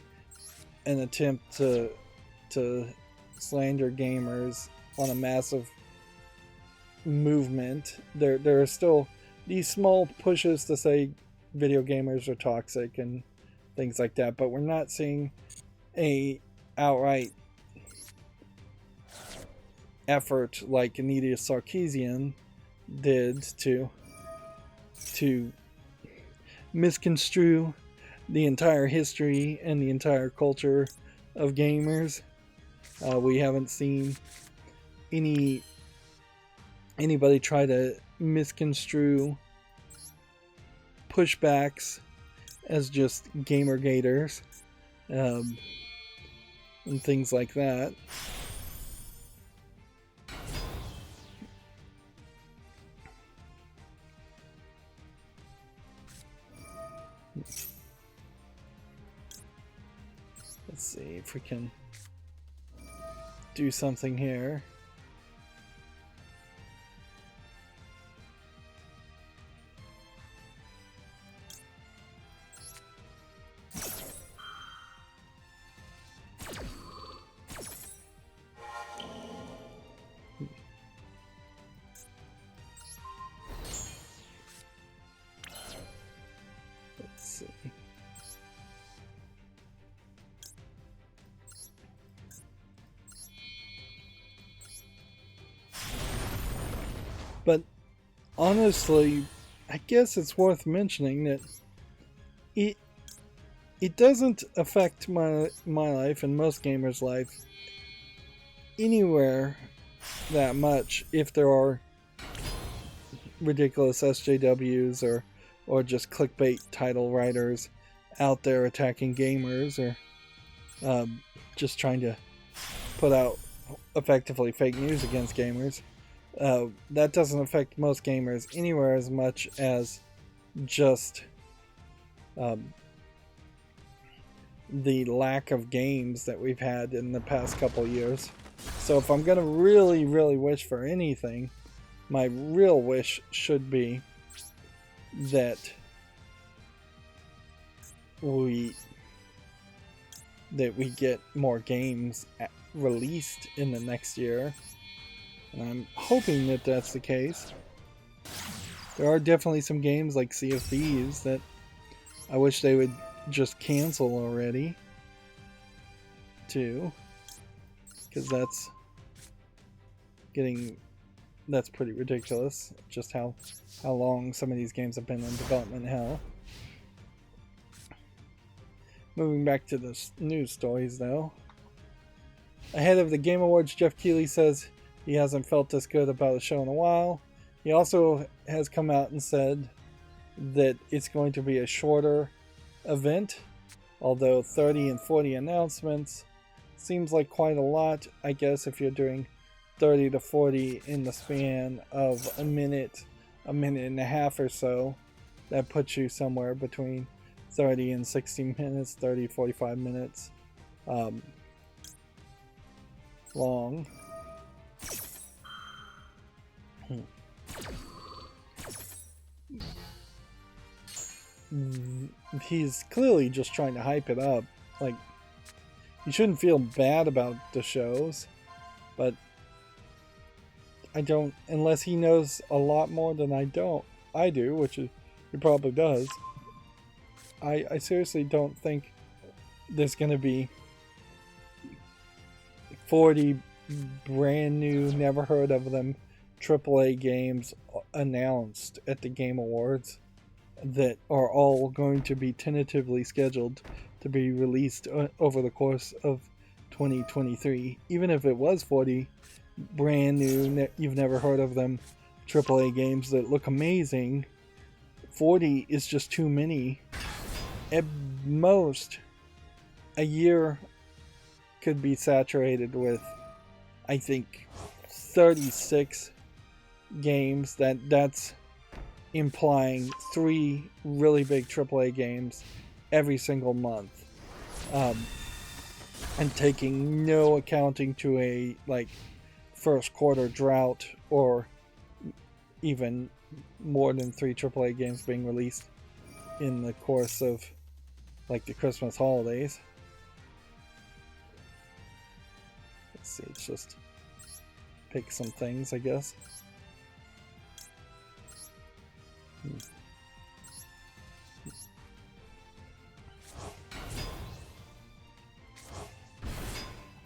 an attempt to slander gamers on a massive movement. There are still these small pushes to say video gamers are toxic and things like that, but we're not seeing a outright effort like Anita Sarkeesian did to misconstrue the entire history and the entire culture of gamers. We haven't seen anybody try to misconstrue pushbacks as just gamer gators, and things like that. Let's see if we can do something here. Let's see. But honestly, I guess it's worth mentioning that it doesn't affect my life and most gamers' life anywhere that much if there are ridiculous SJWs or just clickbait title writers out there attacking gamers, or just trying to put out effectively fake news against gamers. That doesn't affect most gamers anywhere as much as just the lack of games that we've had in the past couple years. So if I'm gonna really, really wish for anything, my real wish should be that we get more games released in the next year. And I'm hoping that that's the case. There are definitely some games like Sea of Thieves that I wish they would just cancel already, too. Because that's pretty ridiculous, just how long some of these games have been in development hell. Moving back to the news stories, though. Ahead of the Game Awards, Jeff Keighley says he hasn't felt this good about a show in a while. He also has come out and said that it's going to be a shorter event, although 30 and 40 announcements seems like quite a lot, I guess, if you're doing 30 to 40 in the span of a minute and a half or so. That puts you somewhere between 30 and 60 minutes, 30, 45 minutes long. He's clearly just trying to hype it up. Like, you shouldn't feel bad about the shows, but I don't, unless he knows a lot more than I do, which he probably does. I seriously don't think there's going to be 40 brand new, never heard of them AAA games announced at the Game Awards that are all going to be tentatively scheduled to be released over the course of 2023. Even if it was 40 brand new, you've never heard of them AAA games that look amazing, 40 is just too many. At most, a year could be saturated with, I think, 36 games. That's implying 3 really big AAA games every single month, and taking no accounting to a first quarter drought or even more than 3 AAA games being released in the course of the Christmas holidays. Let's see, let's just pick some things, I guess.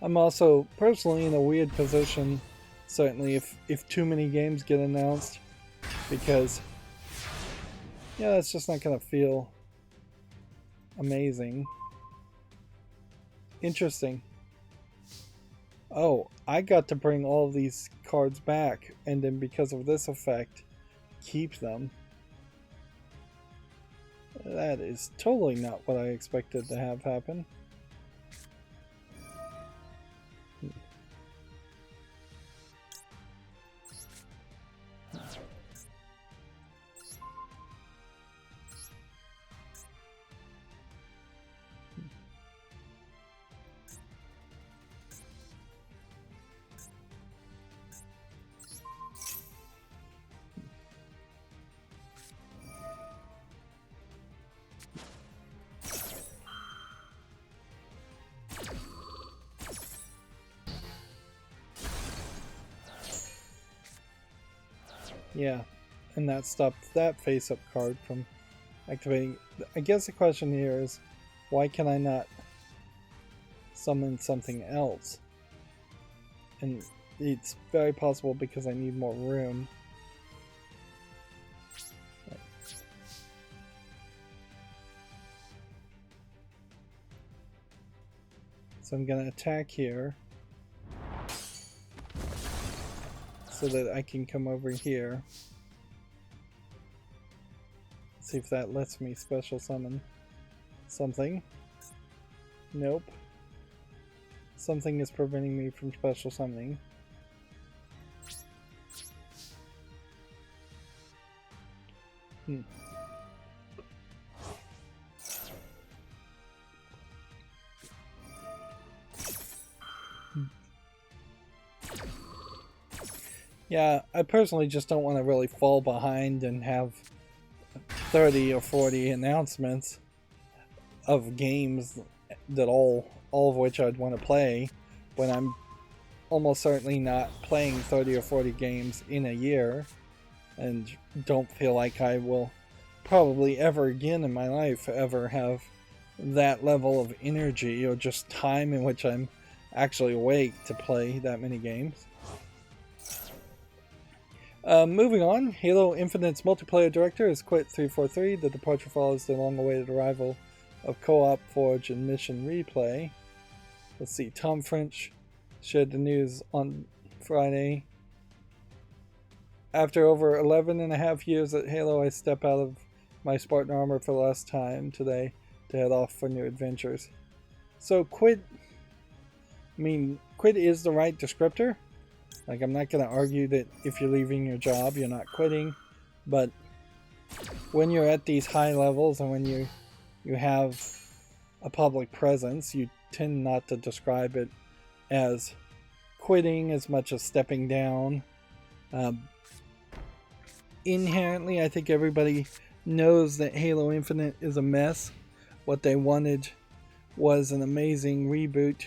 I'm also personally in a weird position, certainly if too many games get announced, because that's just not gonna feel amazing. Interesting. Oh, I got to bring all of these cards back, and then because of this effect, keep them. That is totally not what I expected to have happen. Yeah, and that stopped that face-up card from activating. I guess the question here is, why can I not summon something else? And it's very possible because I need more room. So I'm going to attack here so that I can come over here. See if that lets me special summon something. Nope. Something is preventing me from special summoning. Yeah, I personally just don't want to really fall behind and have 30 or 40 announcements of games that all of which I'd want to play when I'm almost certainly not playing 30 or 40 games in a year, and don't feel like I will probably ever again in my life ever have that level of energy or just time in which I'm actually awake to play that many games. Moving on, Halo Infinite's multiplayer director has quit 343. The departure follows the long-awaited arrival of co-op, Forge, and mission replay. Let's see, Tom French shared the news on Friday. After over 11 and a half years at Halo, I step out of my Spartan armor for the last time today to head off for new adventures. So quit, quit is the right descriptor. Like, I'm not going to argue that if you're leaving your job, you're not quitting. But when you're at these high levels and when you have a public presence, you tend not to describe it as quitting as much as stepping down. Inherently, I think everybody knows that Halo Infinite is a mess. What they wanted was an amazing reboot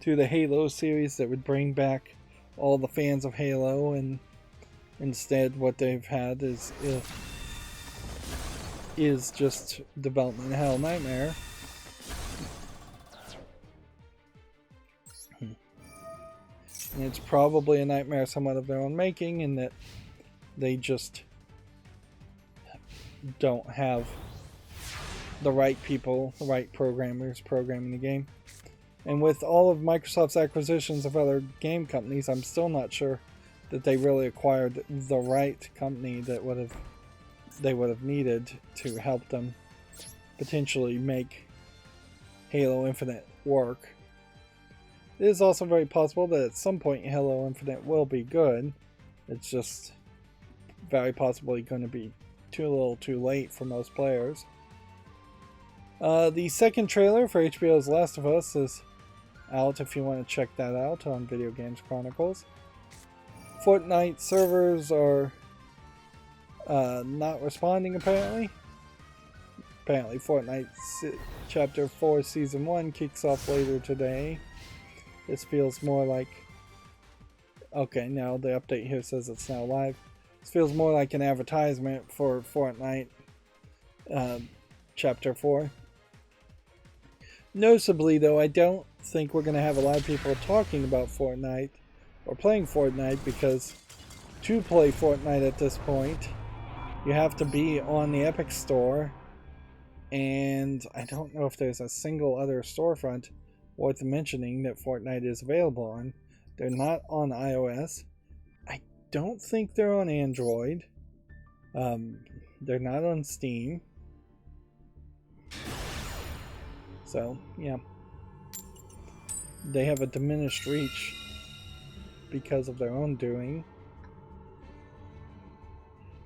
to the Halo series that would bring back all the fans of Halo, and instead what they've had is just development hell nightmare. And it's probably a nightmare somewhat of their own making, in that they just don't have the right people, the right programmers programming the game. And with all of Microsoft's acquisitions of other game companies, I'm still not sure that they really acquired the right company that they would have needed to help them potentially make Halo Infinite work. It is also very possible that at some point Halo Infinite will be good. It's just very possibly going to be too little too late for most players. The second trailer for HBO's Last of Us is out if you want to check that out on Video Games Chronicles. Fortnite servers are not responding apparently. Apparently Fortnite Chapter 4 Season 1 kicks off later today. This feels more like... Okay, now the update here says it's now live. This feels more like an advertisement for Fortnite Chapter 4. Noticeably though, I don't think we're going to have a lot of people talking about Fortnite or playing Fortnite, because to play Fortnite at this point you have to be on the Epic Store, and I don't know if there's a single other storefront worth mentioning that Fortnite is available on. They're not on iOS. I don't think they're on Android. They're not on Steam. So, yeah. They have a diminished reach because of their own doing.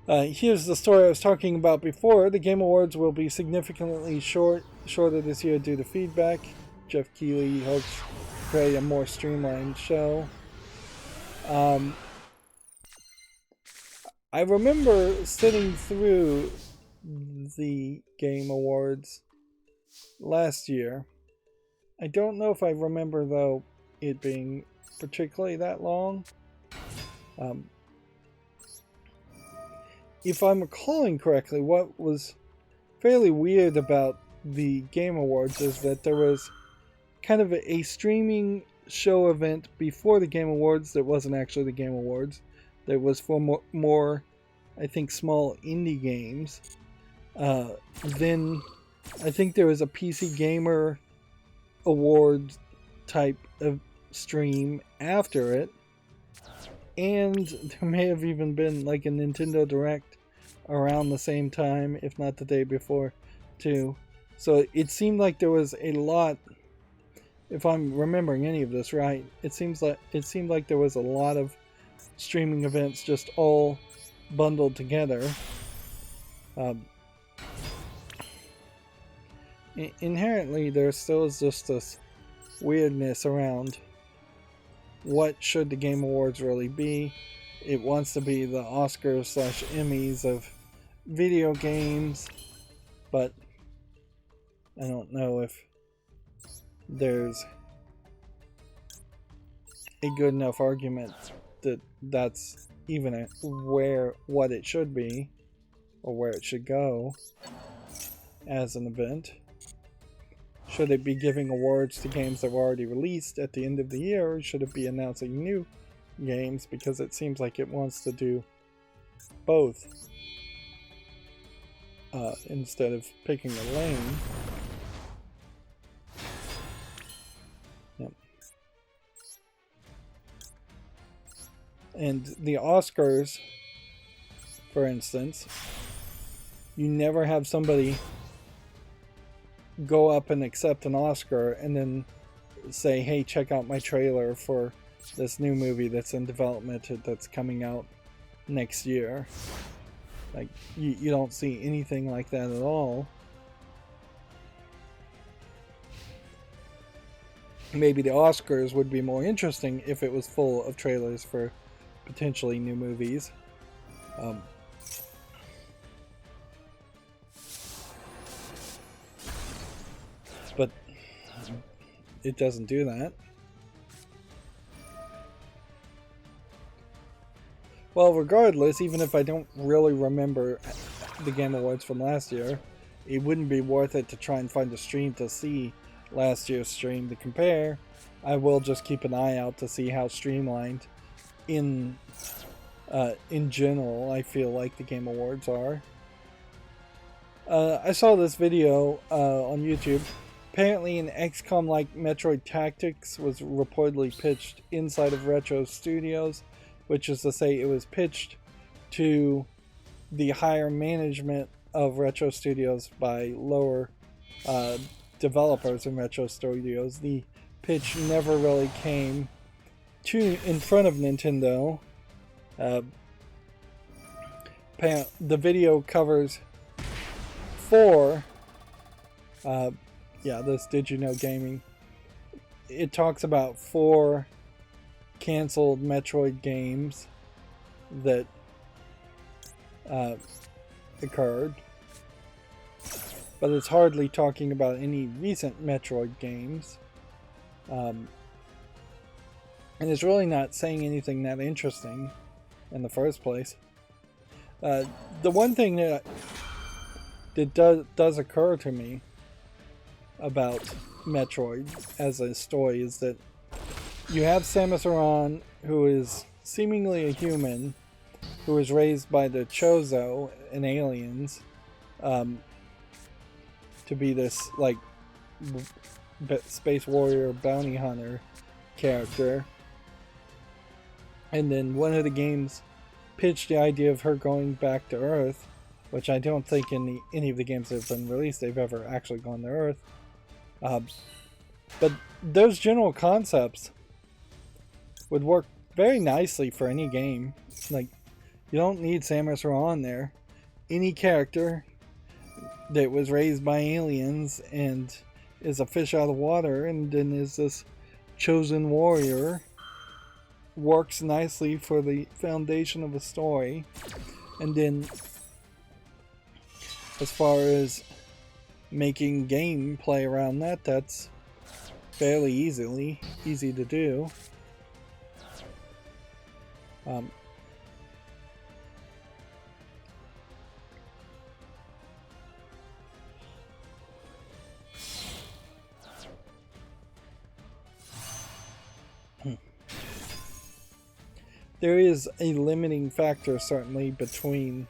Here's the story I was talking about before. The Game Awards will be significantly shorter this year due to feedback. Jeff Keighley hopes to create a more streamlined show. I remember sitting through the Game Awards last year. I don't know if I remember, though, it being particularly that long. If I'm recalling correctly, what was fairly weird about the Game Awards is that there was kind of a streaming show event before the Game Awards that wasn't actually the Game Awards. That was for more I think, small indie games. Then I think there was a PC Gamer Award type of stream after it. And there may have even been like a Nintendo Direct around the same time, if not the day before, too. So it seemed like there was a lot, if I'm remembering any of this right, it seemed like there was a lot of streaming events just all bundled together. Inherently, there still is just this weirdness around what should the Game Awards really be. It wants to be the Oscars/Emmys of video games, but I don't know if there's a good enough argument that that's even what it should be, or where it should go as an event. Should it be giving awards to games that were already released at the end of the year, or should it be announcing new games? Because it seems like it wants to do both instead of picking a lane. Yep. And the Oscars, for instance, you never have somebody go up and accept an Oscar and then say, hey, check out my trailer for this new movie that's in development that's coming out next year. Like, you don't see anything like that at all. Maybe the Oscars would be more interesting if it was full of trailers for potentially new movies. But it doesn't do that. Well, regardless, even if I don't really remember the Game Awards from last year, it wouldn't be worth it to try and find a stream to see last year's stream to compare. I will just keep an eye out to see how streamlined in general I feel like the Game Awards are. I saw this video on YouTube. Apparently an XCOM-like Metroid Tactics was reportedly pitched inside of Retro Studios, which is to say it was pitched to the higher management of Retro Studios by lower developers in Retro Studios. The pitch never really came in front of Nintendo. The video covers 4 this Did You Know Gaming. It talks about 4 canceled Metroid games that occurred, but it's hardly talking about any recent Metroid games, and it's really not saying anything that interesting in the first place. The one thing that does occur to me about Metroid as a story is that you have Samus Aran, who is seemingly a human, who was raised by the Chozo and aliens to be this like space warrior bounty hunter character. And then one of the games pitched the idea of her going back to Earth, which I don't think in any of the games that have been released they've ever actually gone to Earth. But those general concepts would work very nicely for any game. Like, you don't need Samus Aran there. Any character that was raised by aliens and is a fish out of water and then is this chosen warrior works nicely for the foundation of a story. And then as far as making gameplay around that, that's fairly easy to do. There is a limiting factor certainly between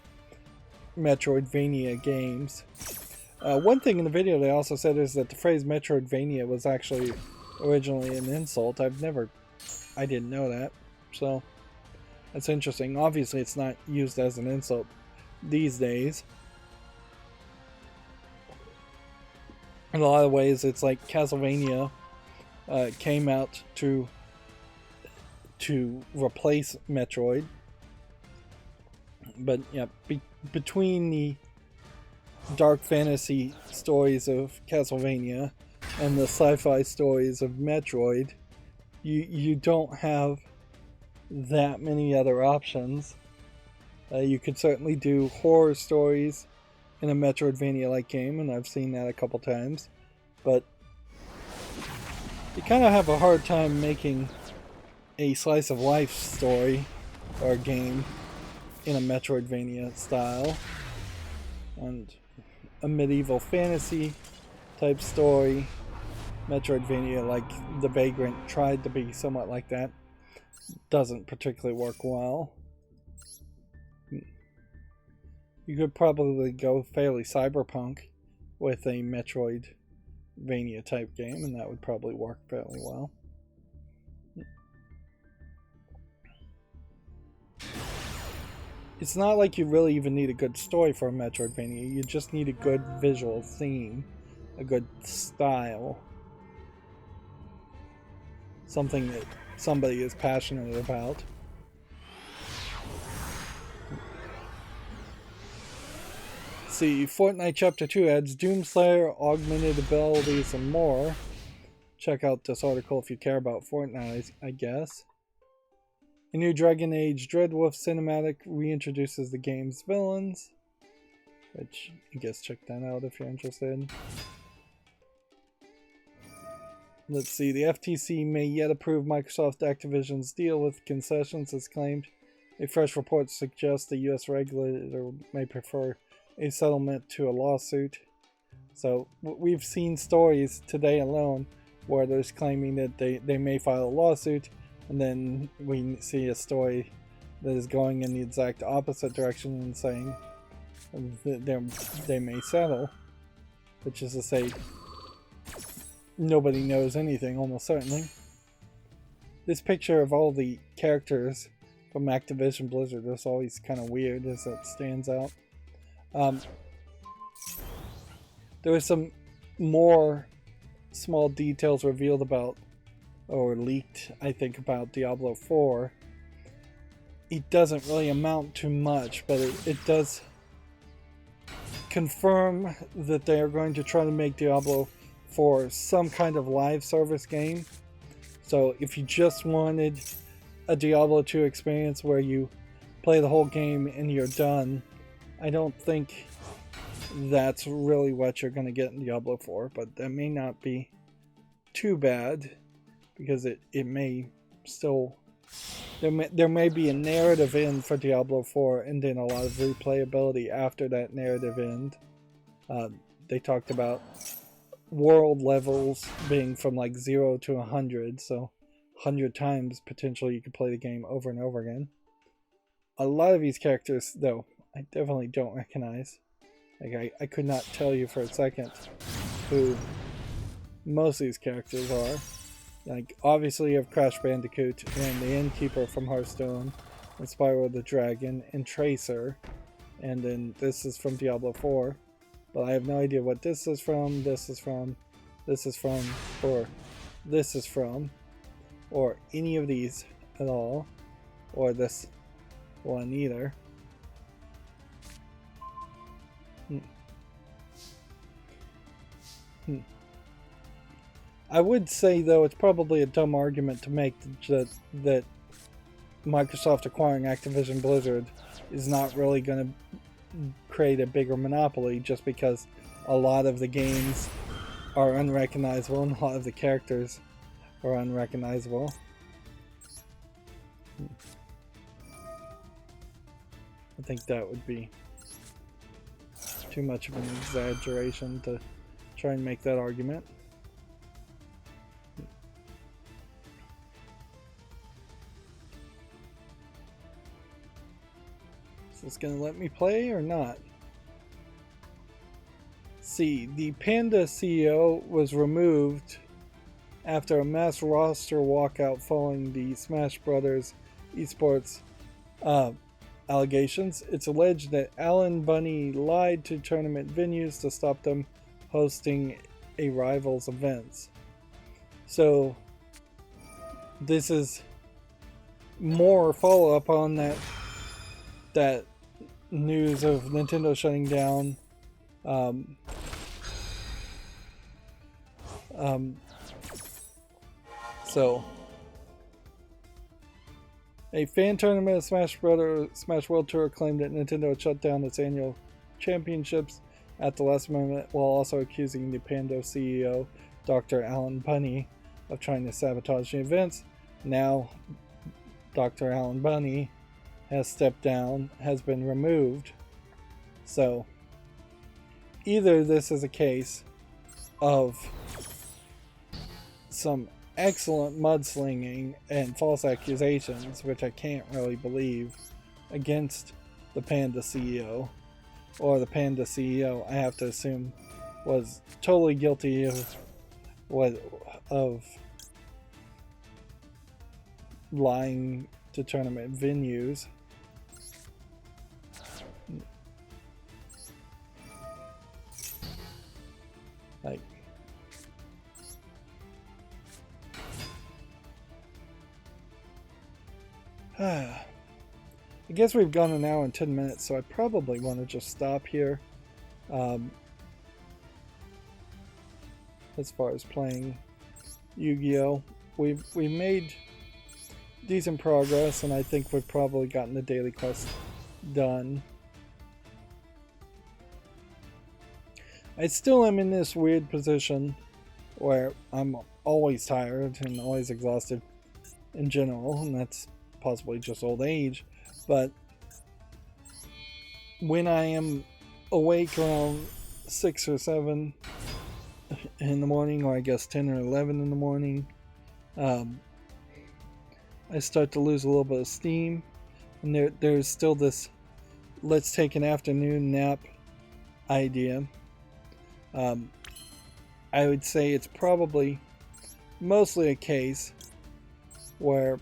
Metroidvania games. One thing in the video they also said is that the phrase Metroidvania was actually originally an insult. I didn't know that, so that's interesting. Obviously it's not used as an insult these days. In a lot of ways it's like Castlevania came out to replace Metroid. But yeah, between the dark fantasy stories of Castlevania and the sci-fi stories of Metroid, you don't have that many other options. You could certainly do horror stories in a Metroidvania-like game, and I've seen that a couple times, but you kind of have a hard time making a slice of life story or game in a Metroidvania style, and a medieval fantasy type story. Metroidvania, like The Vagrant tried to be somewhat like that, doesn't particularly work well. You could probably go fairly cyberpunk with a Metroidvania type game, and that would probably work fairly well. It's not like you really even need a good story for a Metroidvania. You just need a good visual theme, a good style, something that somebody is passionate about. See, Fortnite Chapter 2 adds Doomslayer, augmented abilities, and more. Check out this article if you care about Fortnite, I guess. A new Dragon Age Dreadwolf cinematic reintroduces the game's villains, which I guess check that out if you're interested. Let's see, the FTC may yet approve Microsoft Activision's deal with concessions as claimed. A fresh report suggests the US regulator may prefer a settlement to a lawsuit. So we've seen stories today alone where there's claiming that they may file a lawsuit, and then we see a story that is going in the exact opposite direction and saying that they may settle, which is to say nobody knows anything, almost certainly. This picture of all the characters from Activision Blizzard is always kind of weird as it stands out. There were some more small details revealed about, or leaked, I think, about Diablo 4. It doesn't really amount to much, but it does confirm that they are going to try to make Diablo 4 some kind of live service game. So if you just wanted a Diablo 2 experience where you play the whole game and you're done, I don't think that's really what you're going to get in Diablo 4, but that may not be too bad, because it may still, there may be a narrative end for Diablo 4 and then a lot of replayability after that narrative end. They talked about world levels being from like 0 to 100, so 100 times potentially you could play the game over and over again. A lot of these characters, though, I definitely don't recognize. Like, I could not tell you for a second who most of these characters are. Like, obviously you have Crash Bandicoot and the Innkeeper from Hearthstone, and Spyro the Dragon, and Tracer, and then this is from Diablo 4. But I have no idea what this is from, this is from, this is from, or this is from, or any of these at all, or this one either. I would say, though, it's probably a dumb argument to make that Microsoft acquiring Activision Blizzard is not really going to create a bigger monopoly, just because a lot of the games are unrecognizable and a lot of the characters are unrecognizable. I think that would be too much of an exaggeration to try and make that argument. Is this going to let me play or not? See, the Panda CEO was removed after a mass roster walkout following the Smash Brothers esports allegations. It's alleged that Alan Bunny lied to tournament venues to stop them hosting a rival's events. So this is more follow-up on that news of Nintendo shutting down so a fan tournament of Smash World Tour claimed that Nintendo had shut down its annual championships at the last moment, while also accusing the Pando CEO, Dr. Alan Bunny, of trying to sabotage the events. Now, Dr. Alan Bunny has stepped down, has been removed. So either this is a case of some excellent mudslinging and false accusations, which I can't really believe, against the Panda CEO, or the Panda CEO, I have to assume, was totally guilty of lying to tournament venues. Like, I guess we've gone an hour and 10 minutes, so I probably want to just stop here. As far as playing Yu-Gi-Oh! We've made decent progress, and I think we've probably gotten the daily quest done. I still am in this weird position where I'm always tired and always exhausted in general, and that's possibly just old age, but when I am awake around 6 or 7 in the morning, or I guess 10 or 11 in the morning, I start to lose a little bit of steam, and there's still this let's take an afternoon nap idea. I would say it's probably mostly a case where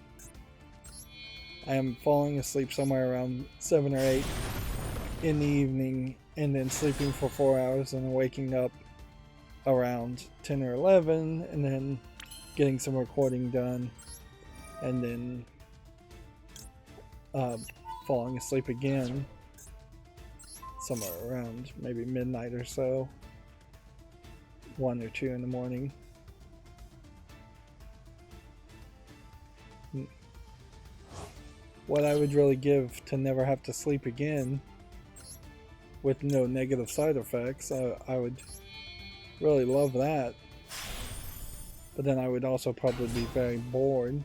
I am falling asleep somewhere around 7 or 8 in the evening, and then sleeping for 4 hours, and then waking up around 10 or 11, and then getting some recording done, and then falling asleep again somewhere around maybe midnight or so, 1 or 2 in the morning. What I would really give to never have to sleep again with no negative side effects, I would really love that. But then I would also probably be very bored.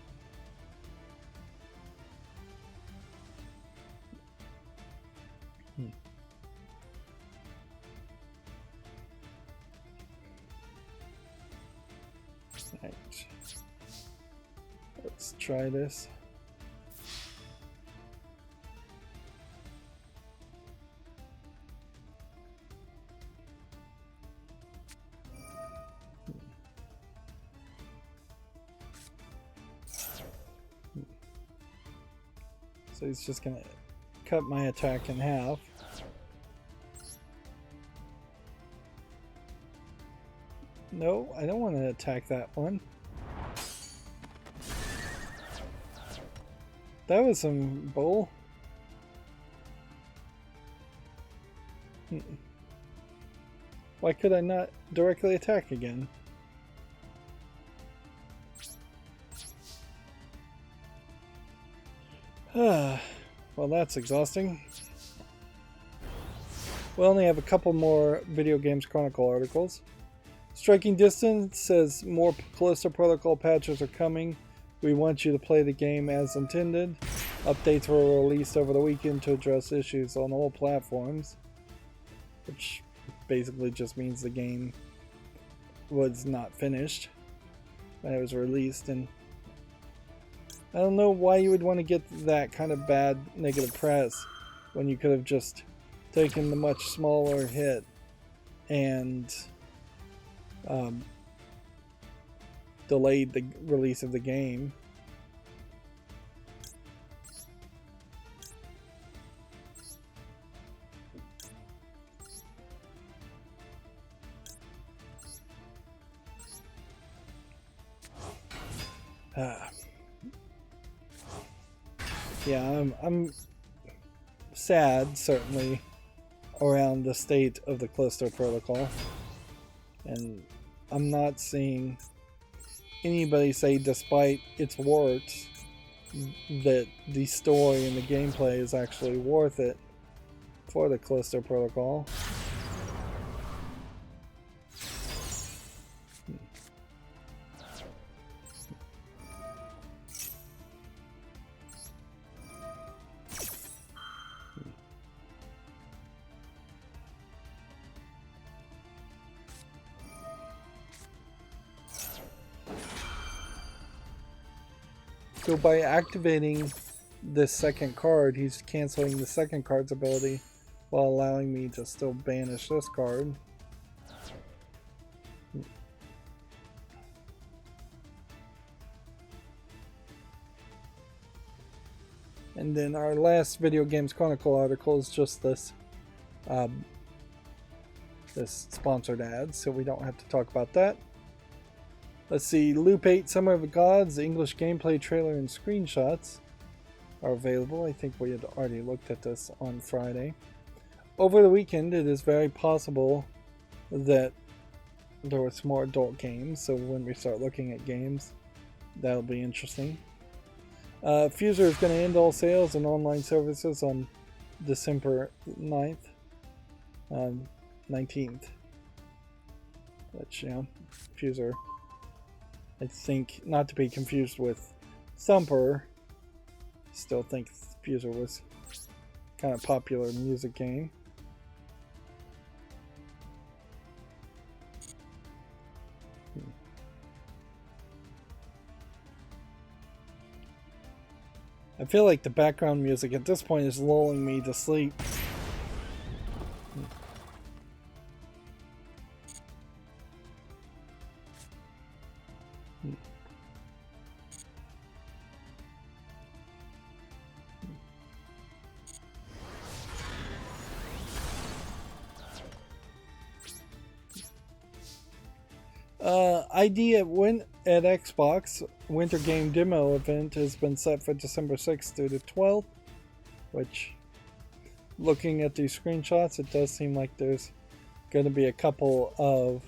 Right. Let's try this. So he's just gonna cut my attack in half. No, I don't want to attack that one. That was some bull. Why could I not directly attack again? Well, that's exhausting. We only have a couple more Video Games Chronicle articles. Striking Distance says more Callisto Protocol patches are coming. We want you to play the game as intended. Updates were released over the weekend to address issues on all platforms, which basically just means the game was not finished when it was released, and I don't know why you would want to get that kind of bad negative press when you could have just taken the much smaller hit and delayed the release of the game. Yeah, I'm sad, certainly, around the state of the Callisto Protocol, and I'm not seeing anybody say, despite its warts, that the story and the gameplay is actually worth it for the Callisto Protocol. So by activating this second card, he's canceling the second card's ability while allowing me to still banish this card. And then our last Video Games Chronicle article is just this this sponsored ad, so we don't have to talk about that. Let's see, Loop 8 Summer of the Gods, the English gameplay trailer and screenshots are available. I think we had already looked at this on Friday. Over the weekend, it is very possible that there was more adult games, so when we start looking at games, that'll be interesting. Fuser is going to end all sales and online services on December 9th. 19th. Which, you know, Fuser, I think, not to be confused with Thumper, still think Fuser was kind of popular music game. I feel like the background music at this point is lulling me to sleep. ID at Xbox Winter Game Demo event has been set for December 6th through the 12th, which, looking at these screenshots, it does seem like there's going to be a couple of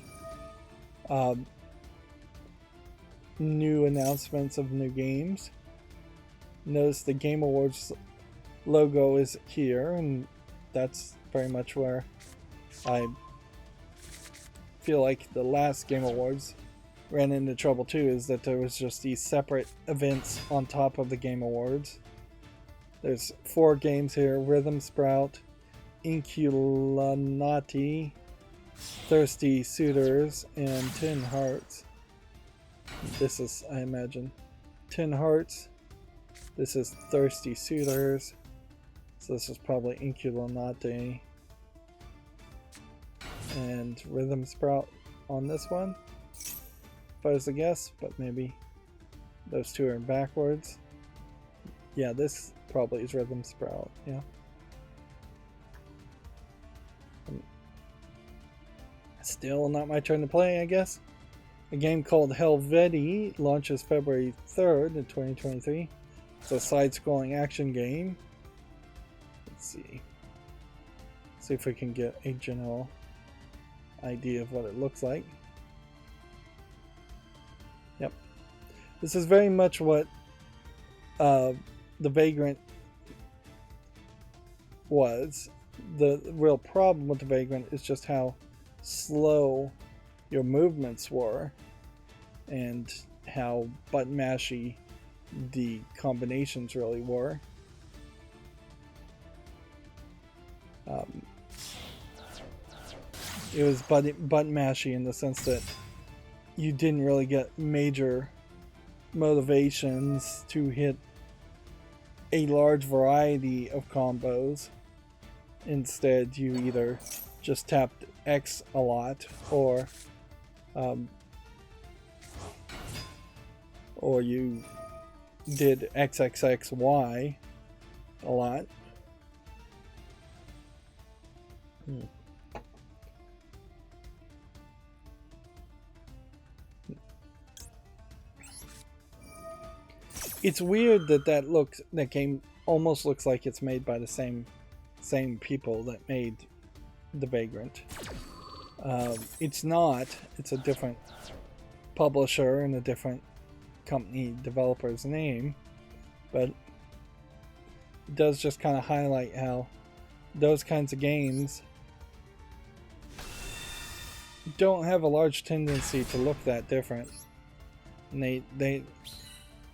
new announcements of new games. Notice the Game Awards logo is here, and that's very much where I feel like the last Game Awards ran into trouble too, is that there was just these separate events on top of the Game Awards. There's 4 games here: Rhythm Sprout, Inculanati, Thirsty Suitors, and 10 Hearts. This is, I imagine, 10 Hearts. This is Thirsty Suitors. So this is probably Inculanati and Rhythm Sprout on this one, if I was to guess, but maybe those two are backwards. Yeah, this probably is Rhythm Sprout, yeah. Still not my turn to play, I guess. A game called Helveti launches February 3rd in 2023. It's a side-scrolling action game. Let's see. See if we can get a general idea of what it looks like. Yep. This is very much what the Vagrant was. The real problem with the Vagrant is just how slow your movements were and how button mashy the combinations really were. It was button mashy in the sense that you didn't really get major motivations to hit a large variety of combos. Instead, you either just tapped X a lot, or you did XXXY a lot. It's weird that that game almost looks like it's made by the same people that made The Vagrant. It's not. It's a different publisher and a different company developer's name, but it does just kind of highlight how those kinds of games don't have a large tendency to look that different, and they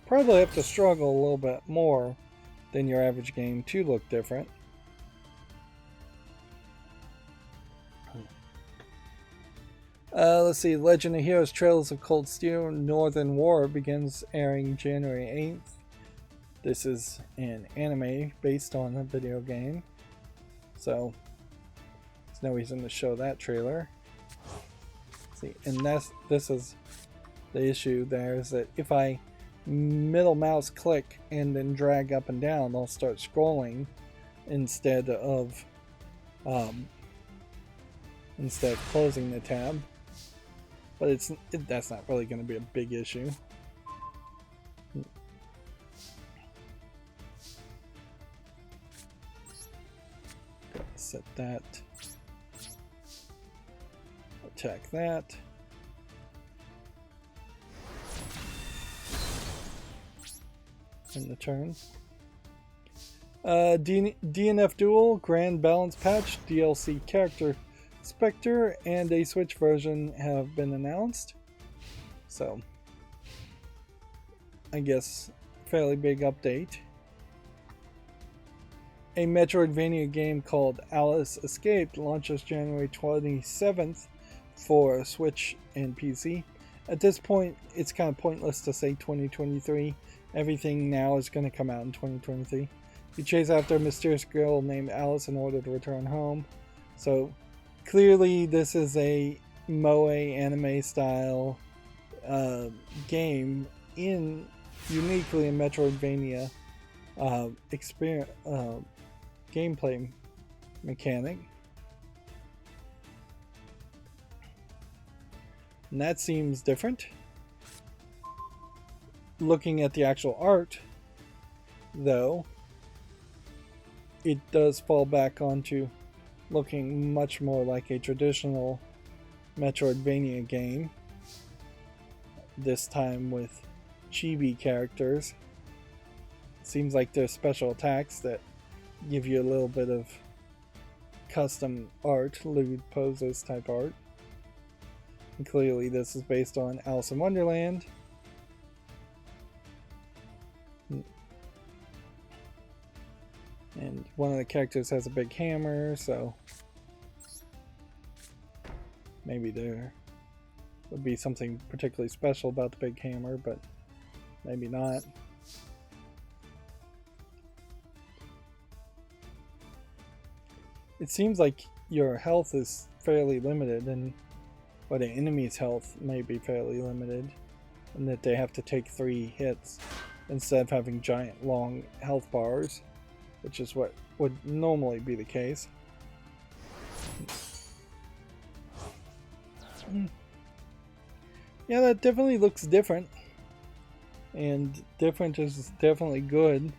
probably have to struggle a little bit more than your average game to look different. Let's see, Legend of Heroes Trails of Cold Steel Northern War begins airing January 8th. this is an anime based on a video game, so there's no reason to show that trailer. See, and this is the issue there, is that if I middle mouse click and then drag up and down, they'll start scrolling instead of closing the tab. But that's not really going to be a big issue. Set that. Attack that. In the turn. DNF Duel Grand Balance Patch, DLC Character Spectre, and a Switch version have been announced. So, I guess fairly big update. A Metroidvania game called Alice Escaped launches January 27th for Switch and PC. At this point, it's kind of pointless to say 2023. Everything now is going to come out in 2023. You chase after a mysterious girl named Alice in order to return home. So, clearly this is a moe anime style game in uniquely a Metroidvania experience, gameplay mechanic. And that seems different. Looking at the actual art, though, it does fall back onto looking much more like a traditional Metroidvania game. This time with chibi characters. Seems like there's special attacks that give you a little bit of custom art, lewd poses type art. And clearly this is based on Alice in Wonderland. And one of the characters has a big hammer, so maybe there would be something particularly special about the big hammer, but maybe not. It seems like your health is fairly limited, but an enemy's health may be fairly limited, and that they have to take 3 hits instead of having giant long health bars, which is what would normally be the case. Yeah, that definitely looks different, and different is definitely good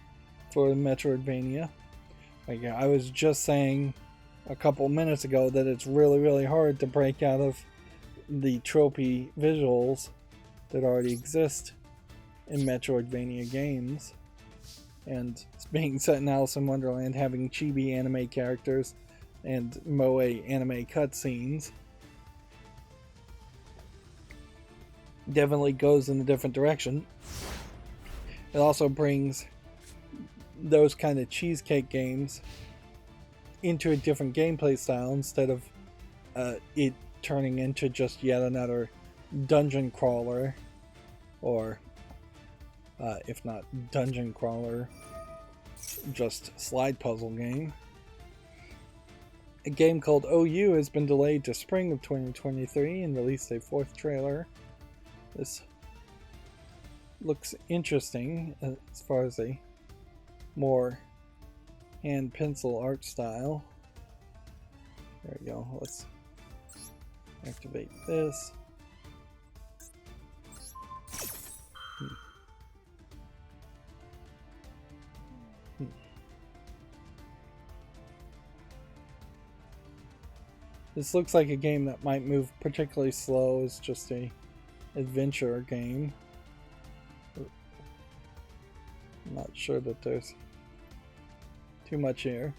for Metroidvania. Like I was just saying a couple minutes ago that it's really hard to break out of the tropey visuals that already exist in Metroidvania games, and being set in Alice in Wonderland, having chibi anime characters and moe anime cutscenes definitely goes in a different direction. It also brings those kind of cheesecake games into a different gameplay style, instead of it turning into just yet another dungeon crawler, or if not dungeon crawler, just slide puzzle game. A game called OU has been delayed to spring of 2023 and released a 4th trailer. This looks interesting as far as a more hand pencil art style. There we go. Let's activate this. This looks like a game that might move particularly slow as just a adventure game. I'm not sure that there's too much here.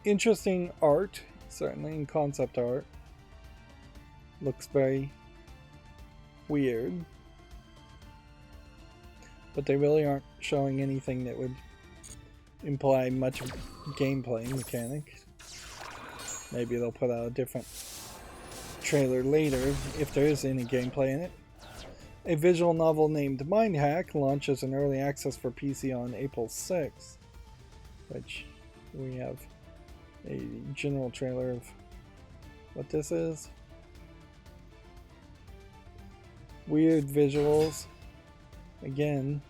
Interesting art, certainly in concept art. Looks very weird. But they really aren't showing anything that would imply much gameplay mechanics. Maybe they'll put out a different trailer later if there is any gameplay in it. A visual novel named Mind Hack launches in early access for PC on April 6th, which we have a general trailer of what this is. Weird visuals again,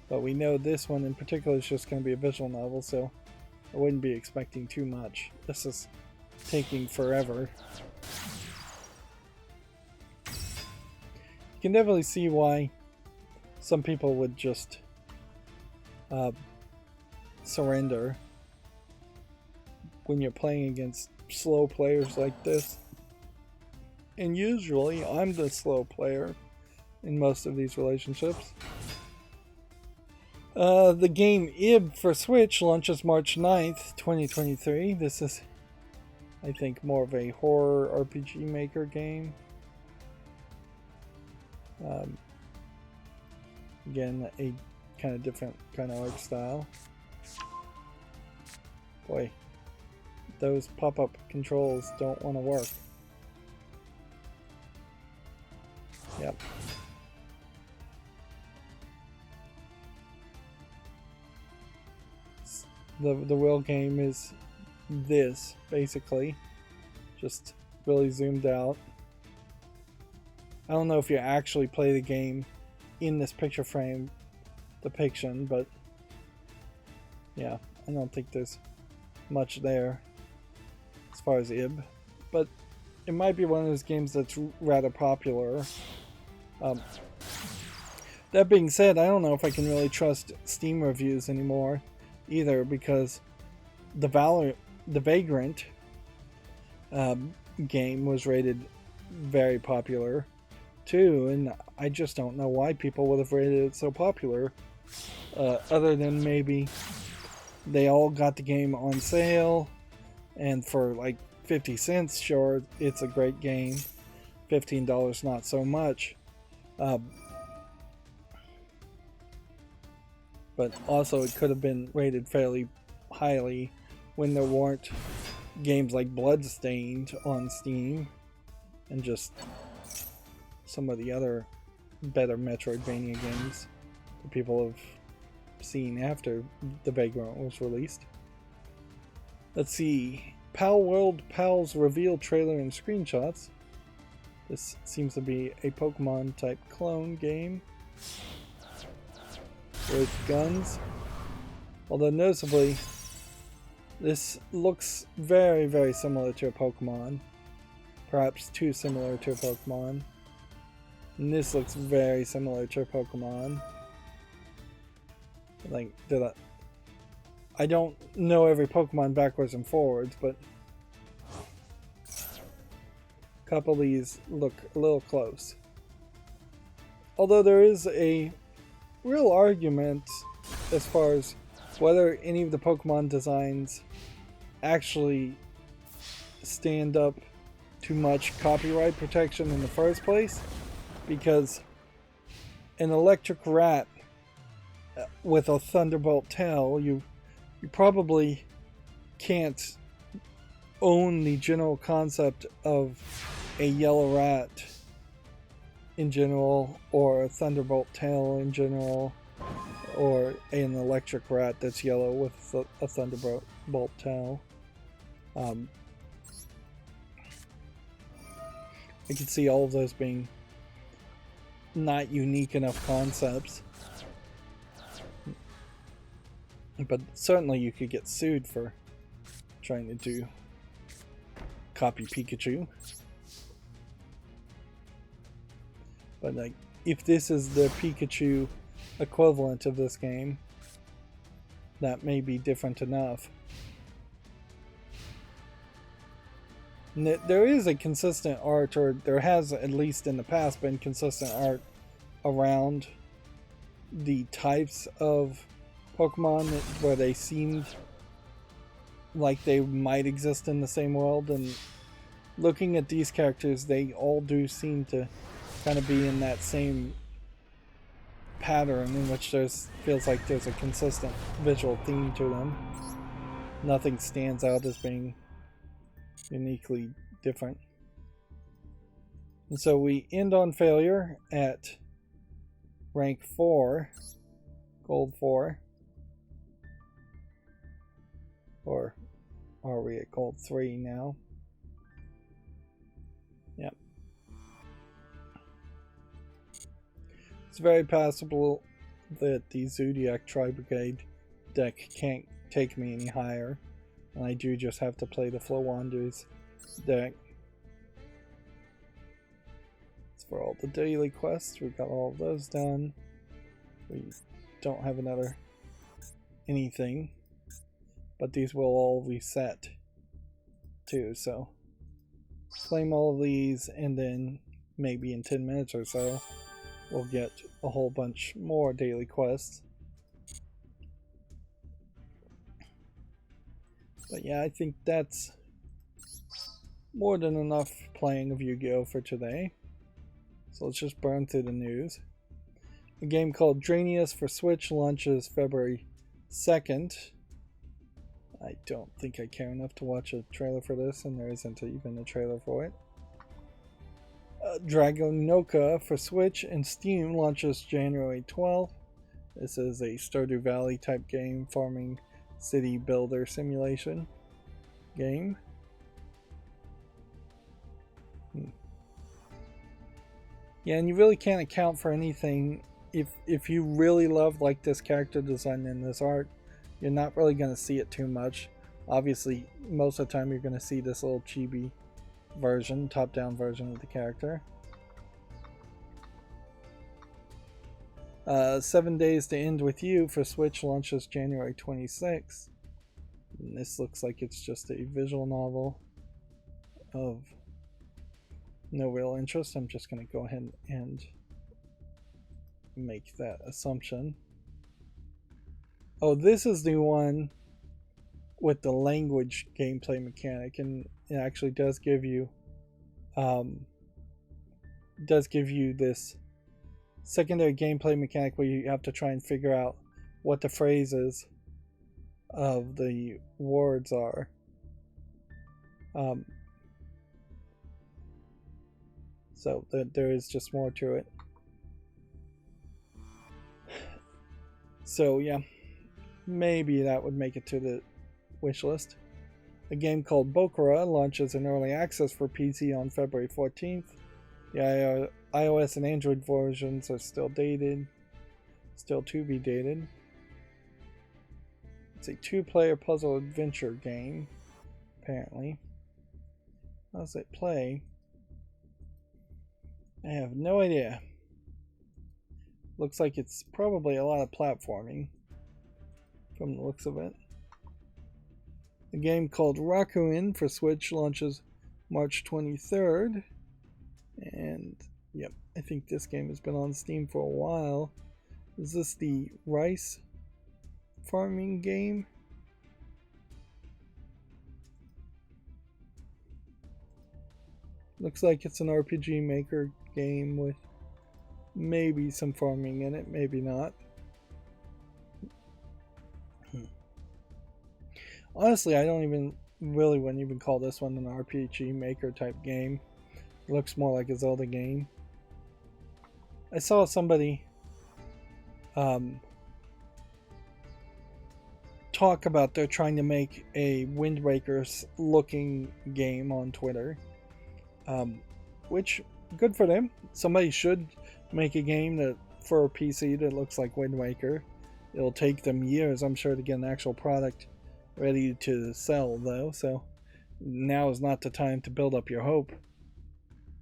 but we know this one in particular is just going to be a visual novel, so I wouldn't be expecting too much. This is taking forever. You can definitely see why some people would just surrender when you're playing against slow players like this. And usually I'm the slow player in most of these relationships. The game IB for Switch launches March 9th, 2023. This is, I think, more of a horror RPG maker game. Again, a kind of different kind of art style. Boy, those pop-up controls don't want to work. Yep. The real game is this, basically. Just really zoomed out. I don't know if you actually play the game in this picture frame depiction, but yeah, I don't think there's much there as far as IB. But it might be one of those games that's rather popular. That being said, I don't know if I can really trust Steam reviews anymore either, because the Vagrant game was rated very popular too, and I just don't know why people would have rated it so popular, other than maybe they all got the game on sale, and for like 50 cents, sure, it's a great game. $15, not so much. But also it could have been rated fairly highly when there weren't games like Bloodstained on Steam and just some of the other better Metroidvania games that people have seen after the Vagrant was released. Let's see. Pal World Pals reveal trailer and screenshots. This seems to be a Pokemon type clone game with guns. Although noticeably, this looks very, very similar to a Pokemon. Perhaps too similar to a Pokemon. And this looks very similar to a Pokemon. Like, I don't know every Pokemon backwards and forwards, but a couple of these look a little close. Although there is a real argument as far as whether any of the Pokemon designs actually stand up to much copyright protection in the first place, because an electric rat with a thunderbolt tail, you probably can't own the general concept of a yellow rat in general, or a thunderbolt tail in general, or an electric rat that's yellow with a thunderbolt tail. I can see all of those being not unique enough concepts. But certainly you could get sued for trying to do copy Pikachu. But like, if this is the Pikachu equivalent of this game, that may be different enough. There is a consistent art, or there has at least in the past been consistent art around the types of Pokemon where they seemed like they might exist in the same world, and looking at these characters, they all do seem to kind of be in that same pattern in which feels like there's a consistent visual theme to them. Nothing stands out as being uniquely different. And so we end on failure at rank 4, gold 4. Or are we at gold 3 now? Yep. It's very possible that the Zodiac Tri-Brigade deck can't take me any higher. And I do just have to play the Flow Wanderers deck. As for all the daily quests, we got all of those done. We don't have another anything. But these will all reset too, so claim all of these, and then maybe in 10 minutes or so we'll get a whole bunch more daily quests. But yeah, I think that's more than enough playing of Yu-Gi-Oh! For today. So let's just burn through the news. A game called Dranius for Switch launches February 2nd. I don't think I care enough to watch a trailer for this, and there isn't even a trailer for it. Dragonoka for Switch and Steam launches January 12th. This is a Stardew Valley type game, farming city builder simulation game. Yeah, and you really can't account for anything if you really love like this character design and this art. You're not really going to see it too much. Obviously, most of the time you're going to see this little chibi version, top-down version of the character. 7 Days to End With You for Switch launches January 26th. And this looks like it's just a visual novel of no real interest. I'm just going to go ahead and make that assumption. Oh, this is the one with the language gameplay mechanic, and it actually does give you this secondary gameplay mechanic where you have to try and figure out what the phrases of the words are. So there is just more to it. So yeah, maybe that would make it to the wish list. A game called Bokura launches in early access for PC on February 14th. The iOS and Android versions are still dated, still to be dated. It's a 2-player puzzle adventure game, apparently. How does it play? I have no idea. Looks like it's probably a lot of platforming from the looks of it. A game called Rakuin for Switch launches March 23rd. And yep, I think this game has been on Steam for a while. Is this the rice farming game? Looks like it's an RPG Maker game with maybe some farming in it, maybe not. Honestly, I don't even really wouldn't even call this one an RPG Maker type game. It looks more like a Zelda game. I saw somebody talk about they're trying to make a Wind Waker looking game on Twitter, which good for them. Somebody should make a game that for a PC that looks like Wind Waker. It'll take them years, I'm sure, to get an actual product ready to sell, though. So now is not the time to build up your hope,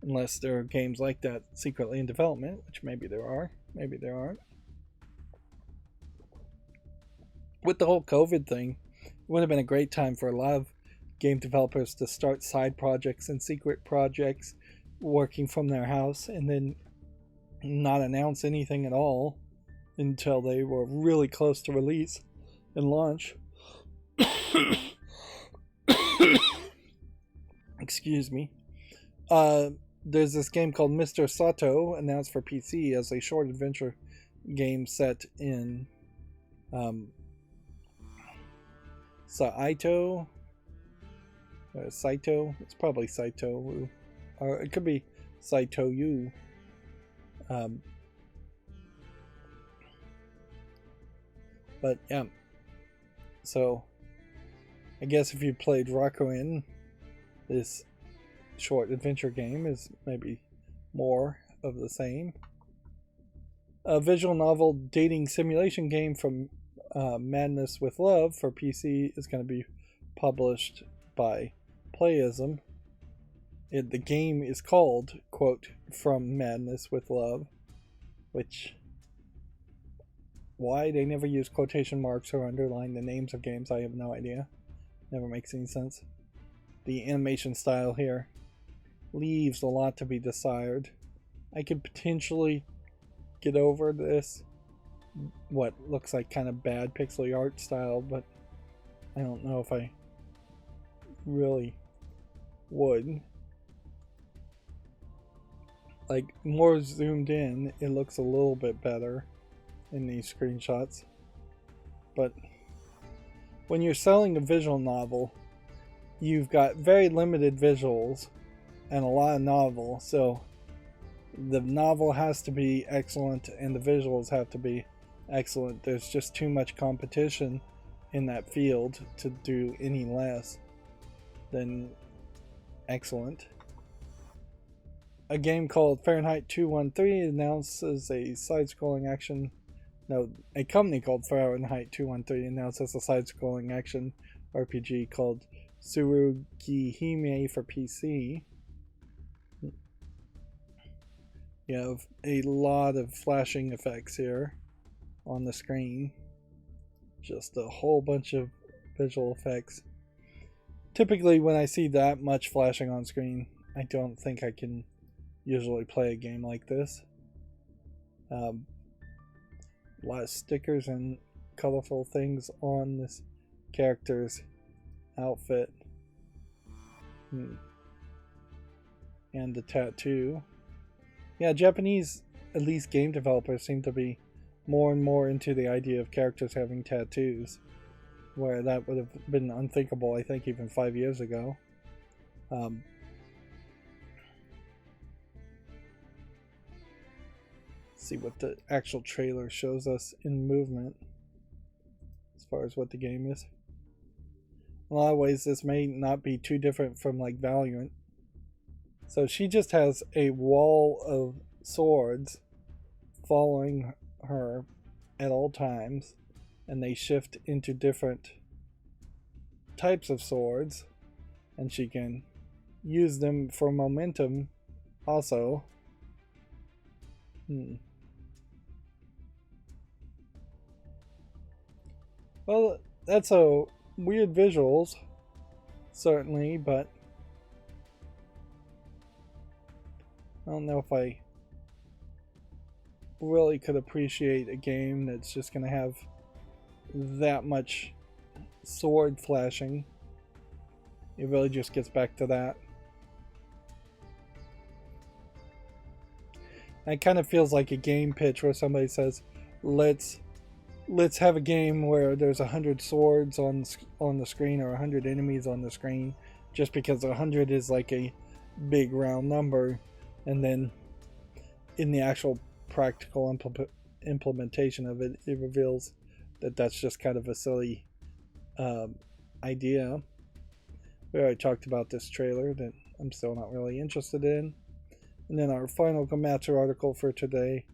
unless there are games like that secretly in development, which maybe there are, maybe there aren't. With the whole COVID thing, it would have been a great time for a lot of game developers to start side projects and secret projects working from their house, and then not announce anything at all until they were really close to release and launch. Excuse me. There's this game called Mr. Sato announced for PC as a short adventure game set in Saito. It's probably Saito, or it could be Saito Yu. But yeah, so I guess if you played Rakuin, this short adventure game is maybe more of the same. A visual novel dating simulation game from Madness with Love for PC is going to be published by Playism. The game is called, quote, From Madness with Love, which, why they never use quotation marks or underline the names of games, I have no idea. Never makes any sense. The animation style here leaves a lot to be desired. I could potentially get over this, what looks like kind of bad pixely art style, but I don't know if I really would. Like, more zoomed in, it looks a little bit better in these screenshots. But when you're selling a visual novel, you've got very limited visuals and a lot of novel, so the novel has to be excellent and the visuals have to be excellent. There's just too much competition in that field to do any less than excellent. A game called Fahrenheit 213 announces a side-scrolling action. No, a company called Fahrenheit 213 announces a side-scrolling action RPG called Tsurugihime for PC. You have a lot of flashing effects here on the screen. Just a whole bunch of visual effects. Typically, when I see that much flashing on screen, I don't think I can usually play a game like this. A lot of stickers and colorful things on this character's outfit. And the tattoo. Yeah, Japanese, at least game developers, seem to be more and more into the idea of characters having tattoos, where that would have been unthinkable, I think, even 5 years ago. See what the actual trailer shows us in movement as far as what the game is. In a lot of ways, this may not be too different from like Valiant. So she just has a wall of swords following her at all times, and they shift into different types of swords, and she can use them for momentum also. Well, that's a weird visuals, certainly, but I don't know if I really could appreciate a game that's just going to have that much sword flashing. It really just gets back to that. It kind of feels like a game pitch where somebody says, let's have a game where there's 100 swords on the screen or 100 enemies on the screen, just because 100 is like a big round number, and then in the actual practical implementation of it, it reveals that that's just kind of a silly idea. We already talked about this trailer that I'm still not really interested in. And then our final Komatsu article for today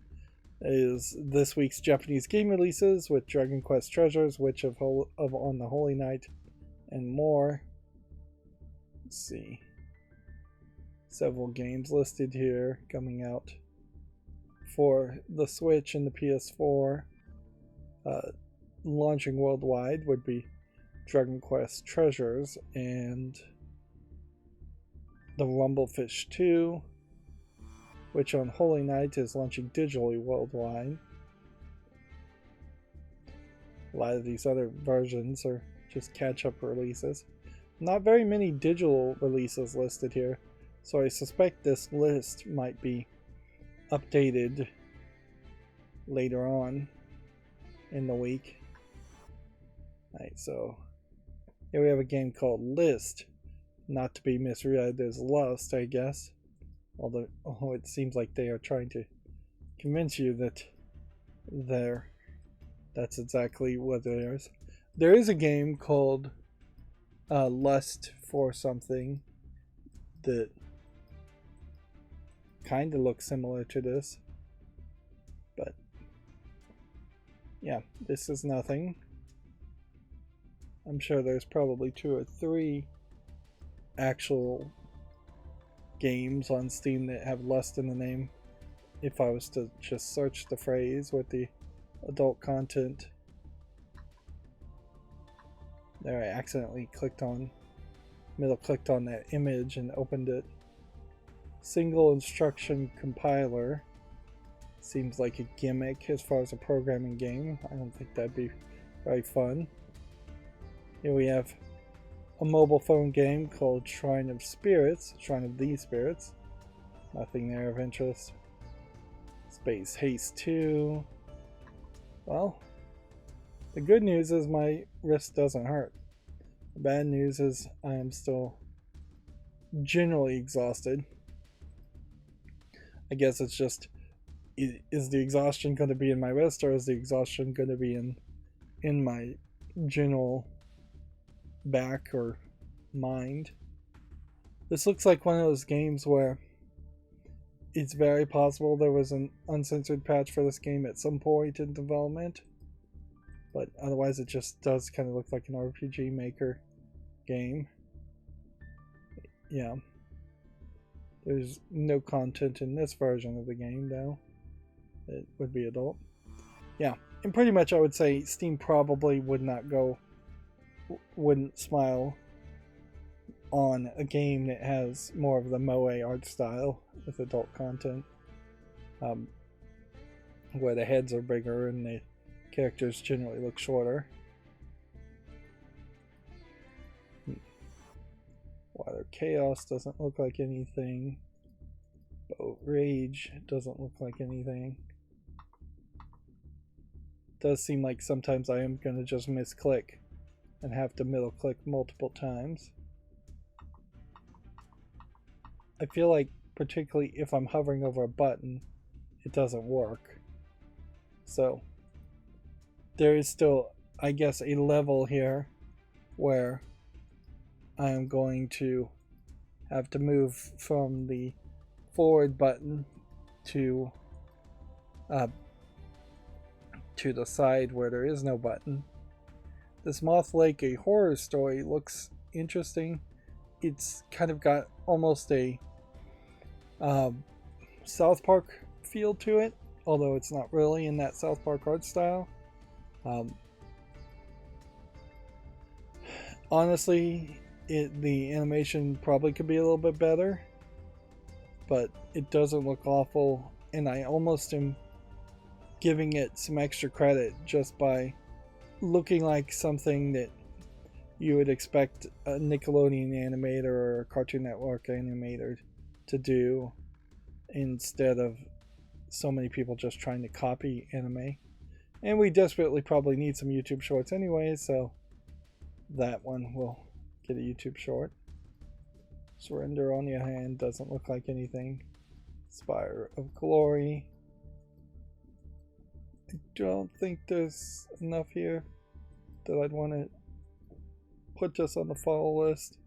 is this week's Japanese game releases with Dragon Quest Treasures, Witch of On the Holy Night, and more. Let's see. Several games listed here coming out for the Switch and the PS4. Launching worldwide would be Dragon Quest Treasures and the Rumblefish 2, which on Holy Night is launching digitally worldwide. A lot of these other versions are just catch-up releases. Not very many digital releases listed here, so I suspect this list might be updated later on in the week. Alright, so here we have a game called List, not to be misread as Lust, I guess. Although it seems like they are trying to convince you that that's exactly what it is. There is a game called Lust for something that kind of looks similar to this, but yeah, this is nothing. I'm sure there's probably 2 or 3 actual games on Steam that have Lust in the name. If I was to just search the phrase with the adult content. There, I accidentally middle clicked on that image and opened it. Single instruction compiler. Seems like a gimmick as far as a programming game. I don't think that'd be very fun. Here we have a mobile phone game called Shrine of the Spirits. Nothing there of interest. Space Haste 2. Well, the good news is my wrist doesn't hurt. The bad news is I am still generally exhausted. I guess it's just, is the exhaustion going to be in my wrist, or is the exhaustion going to be in my general back or mind? This looks like one of those games where it's very possible there was an uncensored patch for this game at some point in development, but otherwise it just does kind of look like an RPG Maker game. Yeah. There's no content in this version of the game, though. It would be adult. Yeah, and pretty much I would say Steam probably wouldn't smile on a game that has more of the moe art style with adult content, where the heads are bigger and the characters generally look shorter. Water Chaos doesn't look like anything. Boat Rage doesn't look like anything. Does seem like sometimes I am going to just misclick and have to middle click multiple times. I feel like particularly if I'm hovering over a button, it doesn't work. So there is still, I guess, a level here where I am going to have to move from the forward button to the side where there is no button. This Moth Lake, a horror story, looks interesting. It's kind of got almost a South Park feel to it, although it's not really in that South Park art style. Honestly, the animation probably could be a little bit better, but it doesn't look awful, and I almost am giving it some extra credit just by looking like something that you would expect a Nickelodeon animator or a Cartoon Network animator to do, instead of so many people just trying to copy anime. And we desperately probably need some YouTube shorts anyway, so that one will get a YouTube short. Surrender on Your Hand doesn't look like anything. Spire of Glory. I don't think there's enough here that I'd want to put this on the follow list.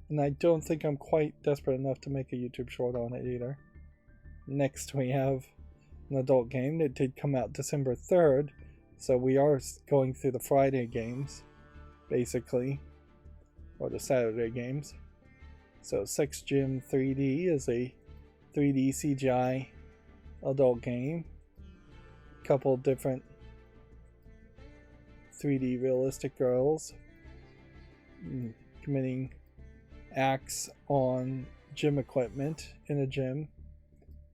And I don't think I'm quite desperate enough to make a YouTube short on it either. Next we have an adult game that did come out December 3rd, so we are going through the Friday games, basically, or the Saturday games. So Sex Gym 3D is a 3D CGI adult game. Couple different 3D realistic girls committing acts on gym equipment in a gym,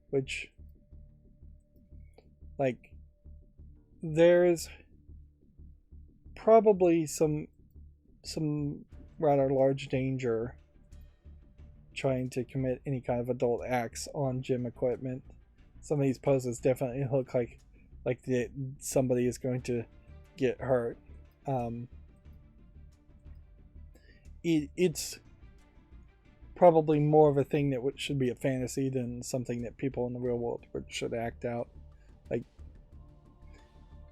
which, like, there's probably some rather large danger trying to commit any kind of adult acts on gym equipment. Some of these poses definitely look like somebody is going to get hurt. It's probably more of a thing that should be a fantasy than something that people in the real world should act out. Like,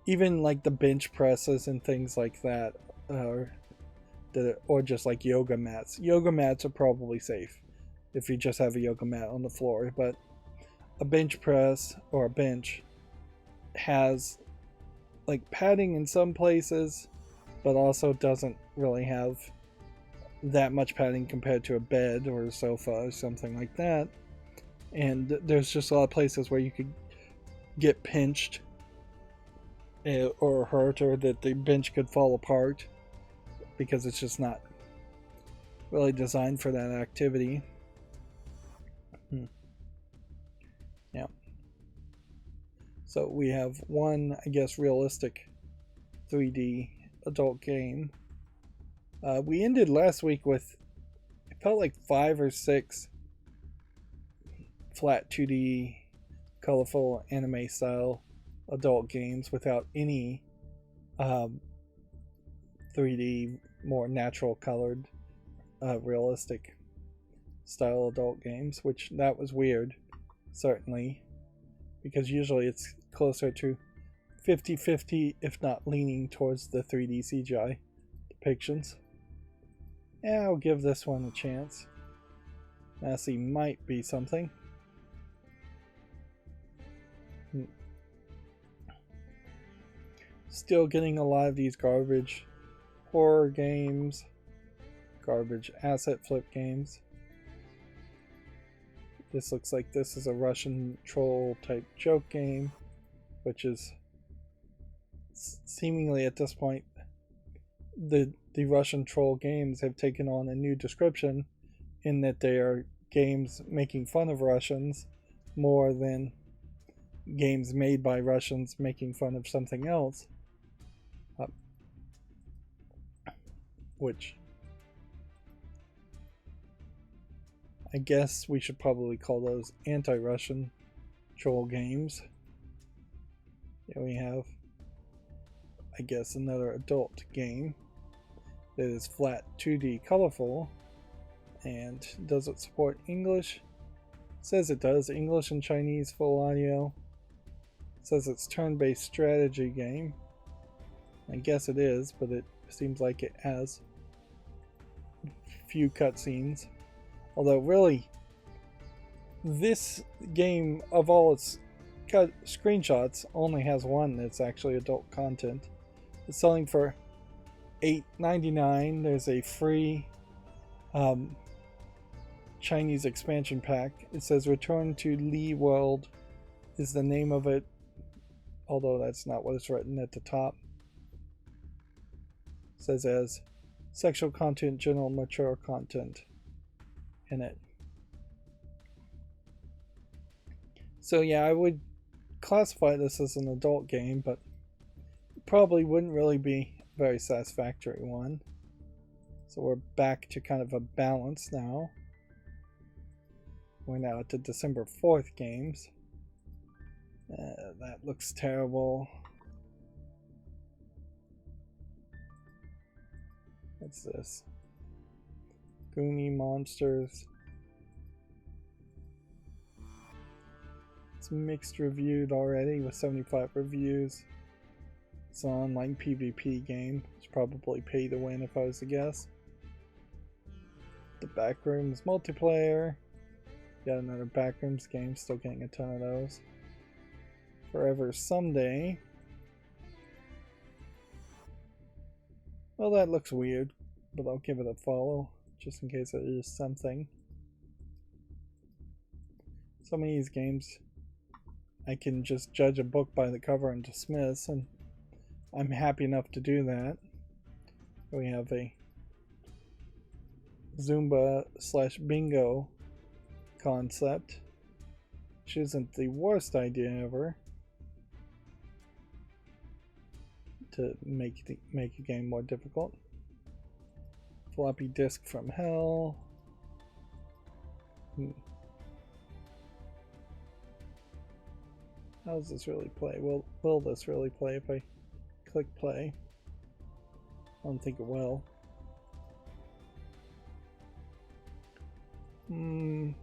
even like the bench presses and things like that, or just like yoga mats. Yoga mats are probably safe if you just have a yoga mat on the floor, but a bench press or a bench has like padding in some places, but also doesn't really have that much padding compared to a bed or a sofa or something like that. And there's just a lot of places where you could get pinched or hurt, or that the bench could fall apart because it's just not really designed for that activity. Yeah. So we have one, I guess, realistic 3D adult game. We ended last week with, it felt like 5 or 6 flat 2D colorful anime style adult games without any 3D more natural colored realistic style adult games, which that was weird, certainly, because usually it's closer to 50-50, if not leaning towards the 3D CGI depictions. Yeah, I'll give this one a chance. Massey might be something. Still getting a lot of these garbage horror games, garbage asset flip games. This looks like this is a Russian troll type joke game, which is seemingly at this point the Russian troll games have taken on a new description, in that they are games making fun of Russians more than games made by Russians making fun of something else. Which I guess we should probably call those anti-Russian troll games. Here we have, I guess, another adult game that is flat 2D colorful. And does it support English? It says it does. English and Chinese full audio. It says it's turn-based strategy game. I guess it is, but it seems like it has few cutscenes. Although really, this game, of all its screenshots, only has one that's actually adult content. It's selling for $8.99. There's a free Chinese expansion pack. It says Return to Lee World is the name of it, although that's not what it's written at the top. It says as sexual content, general mature content in it. So yeah, I would classify this as an adult game, but it probably wouldn't really be a very satisfactory one. So we're back to kind of a balance now. We're now at the December 4th games. That looks terrible. What's this? Goonie Monsters. It's mixed reviewed already with 75 reviews. It's an online PvP game. It's probably pay to win if I was to guess. The Backrooms multiplayer. Got another Backrooms game, still getting a ton of those. Forever Someday. Well, that looks weird, but I'll give it a follow, just in case it is something. Some of these games, I can just judge a book by the cover and dismiss, and I'm happy enough to do that. We have a Zumba/bingo concept, which isn't the worst idea ever to make a game more difficult. Floppy disk from hell. How does this really play? Will this really play if I click play? I don't think it will. I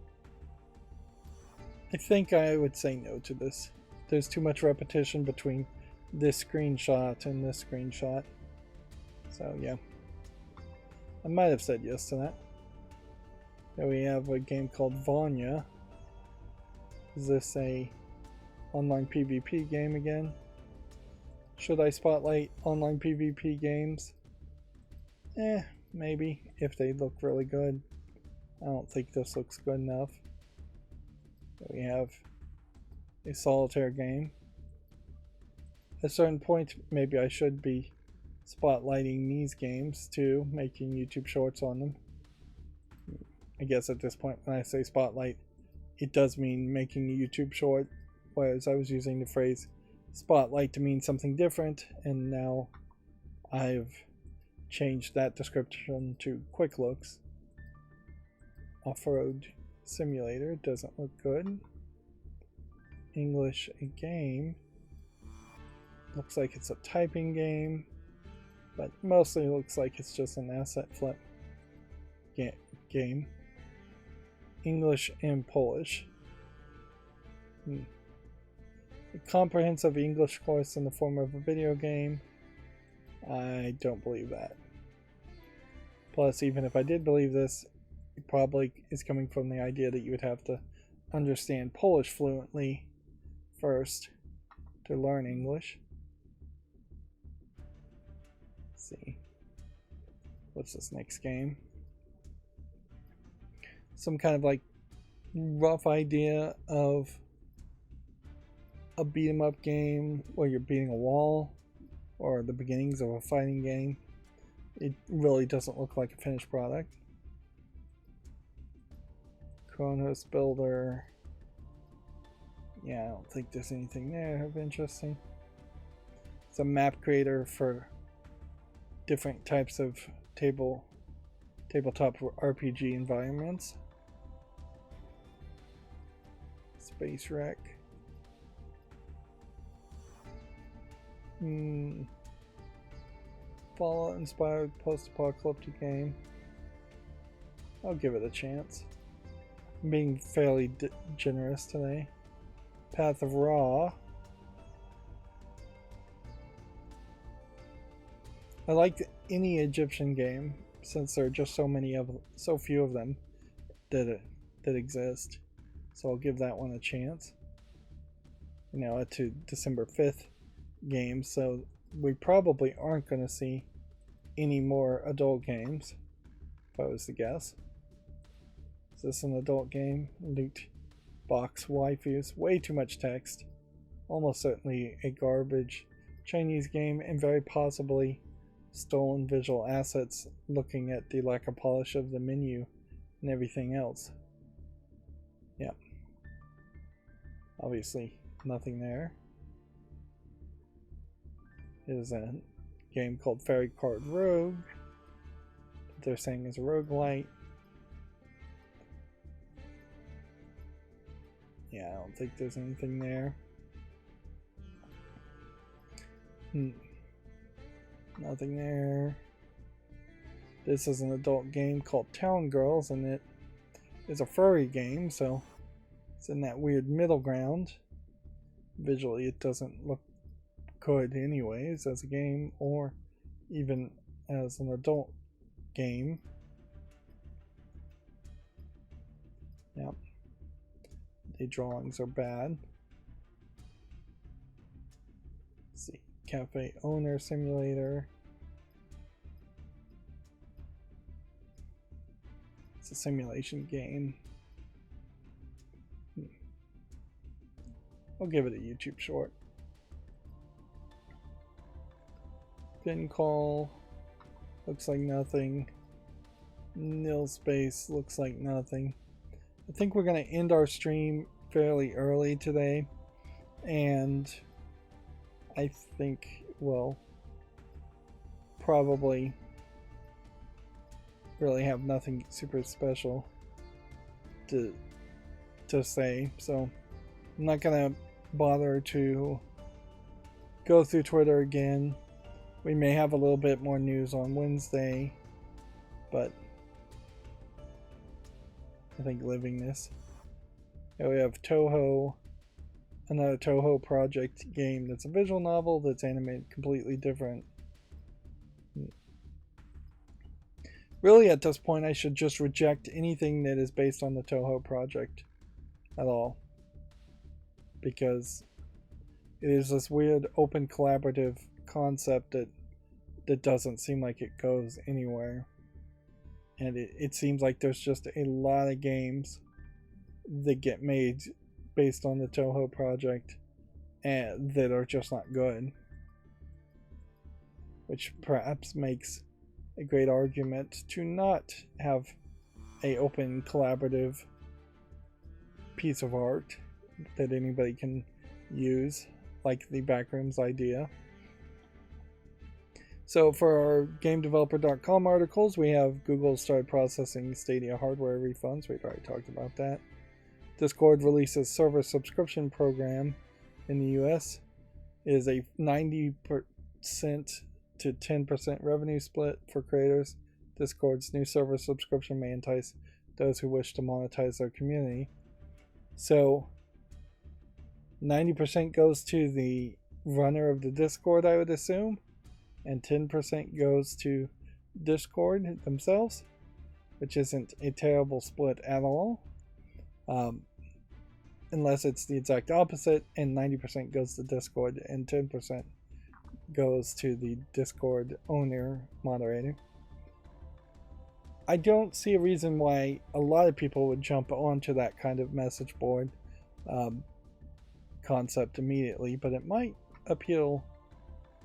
think I would say no to this. There's too much repetition between this screenshot and this screenshot. So yeah, I might have said yes to that. Then we have a game called Vanya. Is this a online PvP game again? Should I spotlight online PvP games? Maybe, if they look really good. I don't think this looks good enough. We have a solitaire game. At a certain point, maybe I should be spotlighting these games too, making YouTube shorts on them. I guess at this point, when I say spotlight, it does mean making a YouTube short, whereas I was using the phrase spotlight to mean something different, and now I've changed that description to quick looks. Off-road simulator doesn't look good. English a game. Looks like it's a typing game, but mostly looks like it's just an asset flip game. English and Polish. A comprehensive English course in the form of a video game. I don't believe that. Plus, even if I did believe this, it probably is coming from the idea that you would have to understand Polish fluently first to learn English. Let's see. What's this next game? Some kind of like rough idea of a beat 'em up game where you're beating a wall, or the beginnings of a fighting game. It really doesn't look like a finished product. Chronos Builder. Yeah, I don't think there's anything there of interesting. It's a map creator for different types of tabletop RPG environments. Space Wreck. Fallout inspired post-apocalyptic game. I'll give it a chance. I'm being fairly generous today. Path of Ra. I like any Egyptian game since there are just so few of them that exist. So I'll give that one a chance. You know, to December 5th games, so we probably aren't going to see any more adult games, if I was to guess. Is this an adult game? Loot box waifus, way too much text. Almost certainly a garbage Chinese game, and very possibly stolen visual assets, looking at the lack of polish of the menu and everything else. Yeah. Obviously, nothing there. Is a game called Fairy Card Rogue. They're saying is a roguelite. Yeah, I don't think there's anything there. Nothing there. This is an adult game called Town Girls, and it is a furry game, so it's in that weird middle ground. Visually, it doesn't look good anyways as a game, or even as an adult game. Yep. The drawings are bad. Let's see. Cafe Owner Simulator. It's a simulation game. I'll give it a YouTube short. Pin Call looks like nothing. Nil Space looks like nothing. I think we're going to end our stream fairly early today, and I think we'll probably really have nothing super special to say, so I'm not going to bother to go through Twitter again. We may have a little bit more news on Wednesday, but I think, living this. Here we have Toho, another Toho project game that's a visual novel that's animated completely different. Really, at this point, I should just reject anything that is based on the Toho project at all. Because it is this weird open collaborative concept that doesn't seem like it goes anywhere. And it seems like there's just a lot of games that get made based on the Toho project and that are just not good. Which perhaps makes a great argument to not have a open collaborative piece of art that anybody can use, like the Backrooms idea. So for our GameDeveloper.com articles, we have Google started processing Stadia hardware refunds. We've already talked about that. Discord releases server subscription program in the US. It is a 90% to 10% revenue split for creators. Discord's new server subscription may entice those who wish to monetize their community. So 90% goes to the runner of the Discord, I would assume, and 10% goes to Discord themselves, which isn't a terrible split at all. Unless it's the exact opposite, and 90% goes to Discord and 10% goes to the Discord owner moderator. I don't see a reason why a lot of people would jump onto that kind of message board concept immediately, but it might appeal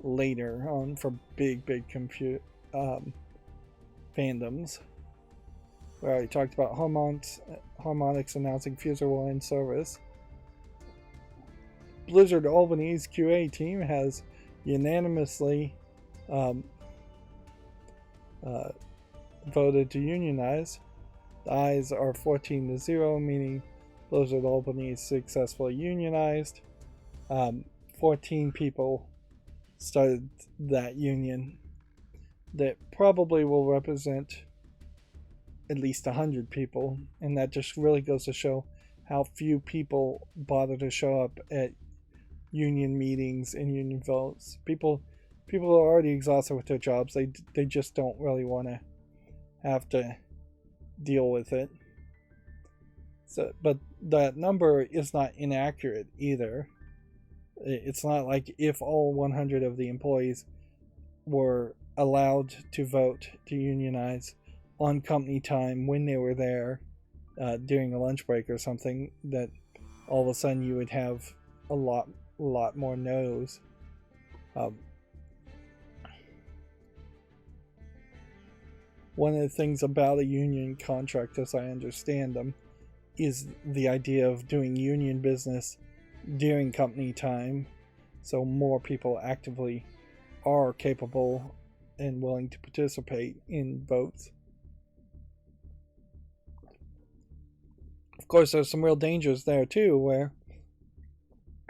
later on for big fandoms. We already talked about Harmonix announcing Fuser will end service. Blizzard Albany's QA team has unanimously voted to unionize. The ayes are 14-0, meaning Blizzard Albany is successfully unionized. 14 people started that union that probably will represent at least 100 people, and that just really goes to show how few people bother to show up at union meetings and union votes. People are already exhausted with their jobs. They just don't really want to have to deal with it. So, but that number is not inaccurate either. It's not like if all 100 of the employees were allowed to vote to unionize on company time when they were there during a lunch break or something, that all of a sudden you would have a lot more no's. One of the things about a union contract, as I understand them, is the idea of doing union business during company time, so more people actively are capable and willing to participate in votes. Of course, there's some real dangers there too, where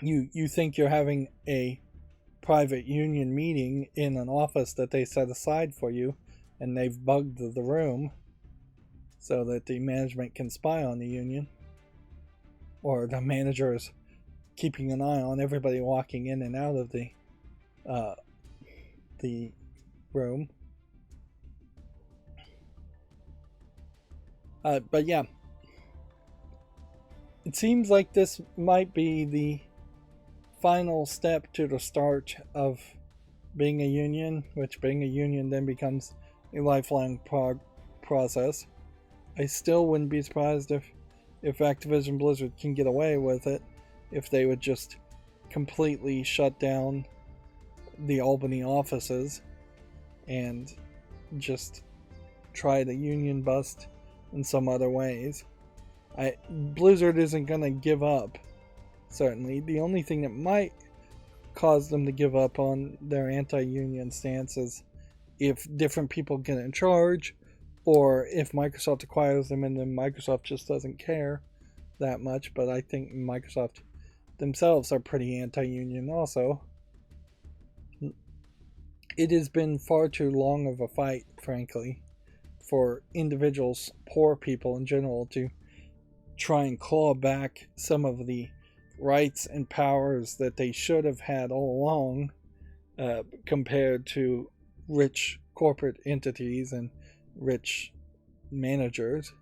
you think you're having a private union meeting in an office that they set aside for you, and they've bugged the room so that the management can spy on the union, or the manager is keeping an eye on everybody walking in and out of the room. But yeah, it seems like this might be the final step to the start of being a union, which being a union then becomes a lifelong process. I still wouldn't be surprised if Activision Blizzard can get away with it, if they would just completely shut down the Albany offices and just try the union bust in some other ways. Blizzard isn't going to give up, certainly. The only thing that might cause them to give up on their anti-union stance is if different people get in charge, or if Microsoft acquires them and then Microsoft just doesn't care that much. But I think Microsoft themselves are pretty anti-union also. It has been far too long of a fight, frankly, for individuals, poor people in general, to try and claw back some of the rights and powers that they should have had all along, compared to rich corporate entities and rich managers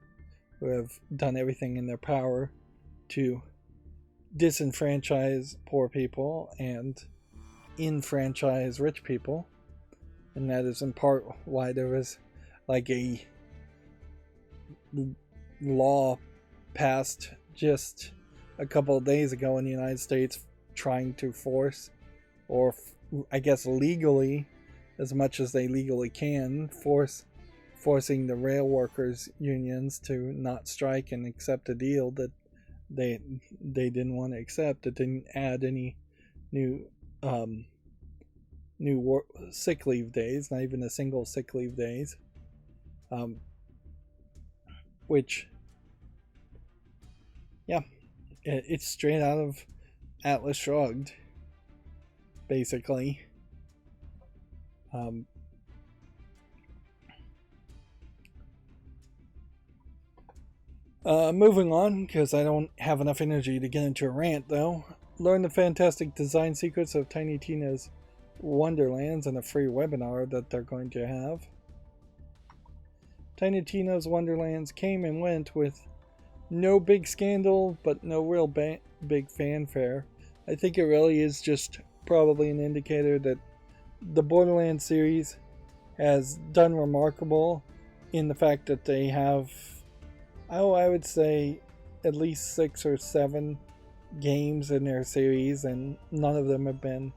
who have done everything in their power to disenfranchise poor people and enfranchise rich people. And that is in part why there was like a law passed just a couple of days ago in the United States trying to force, or I guess legally, as much as they legally can, forcing the rail workers unions to not strike and accept a deal that they didn't want to accept. It didn't add any new sick leave days, not even a single sick leave days, which, yeah, it's straight out of Atlas Shrugged, basically. Moving on, because I don't have enough energy to get into a rant, though. Learn the fantastic design secrets of Tiny Tina's Wonderlands in a free webinar that they're going to have. Tiny Tina's Wonderlands came and went with no big scandal, but no real big fanfare. I think it really is just probably an indicator that the Borderlands series has done remarkable in the fact that they have, I would say, at least 6 or 7 games in their series, and none of them have been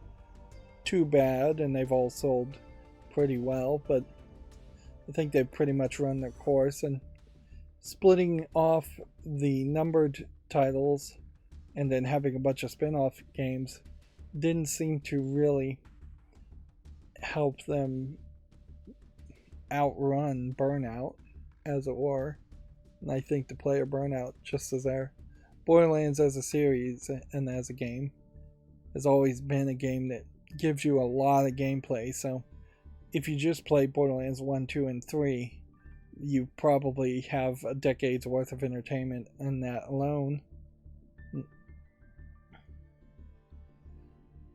too bad, and they've all sold pretty well. But I think they've pretty much run their course, and splitting off the numbered titles and then having a bunch of spin-off games didn't seem to really help them outrun Burnout, as it were. And I think the player burnout just is there. Borderlands as a series and as a game has always been a game that gives you a lot of gameplay. So if you just play Borderlands 1, 2, and 3, you probably have a decade's worth of entertainment in that alone.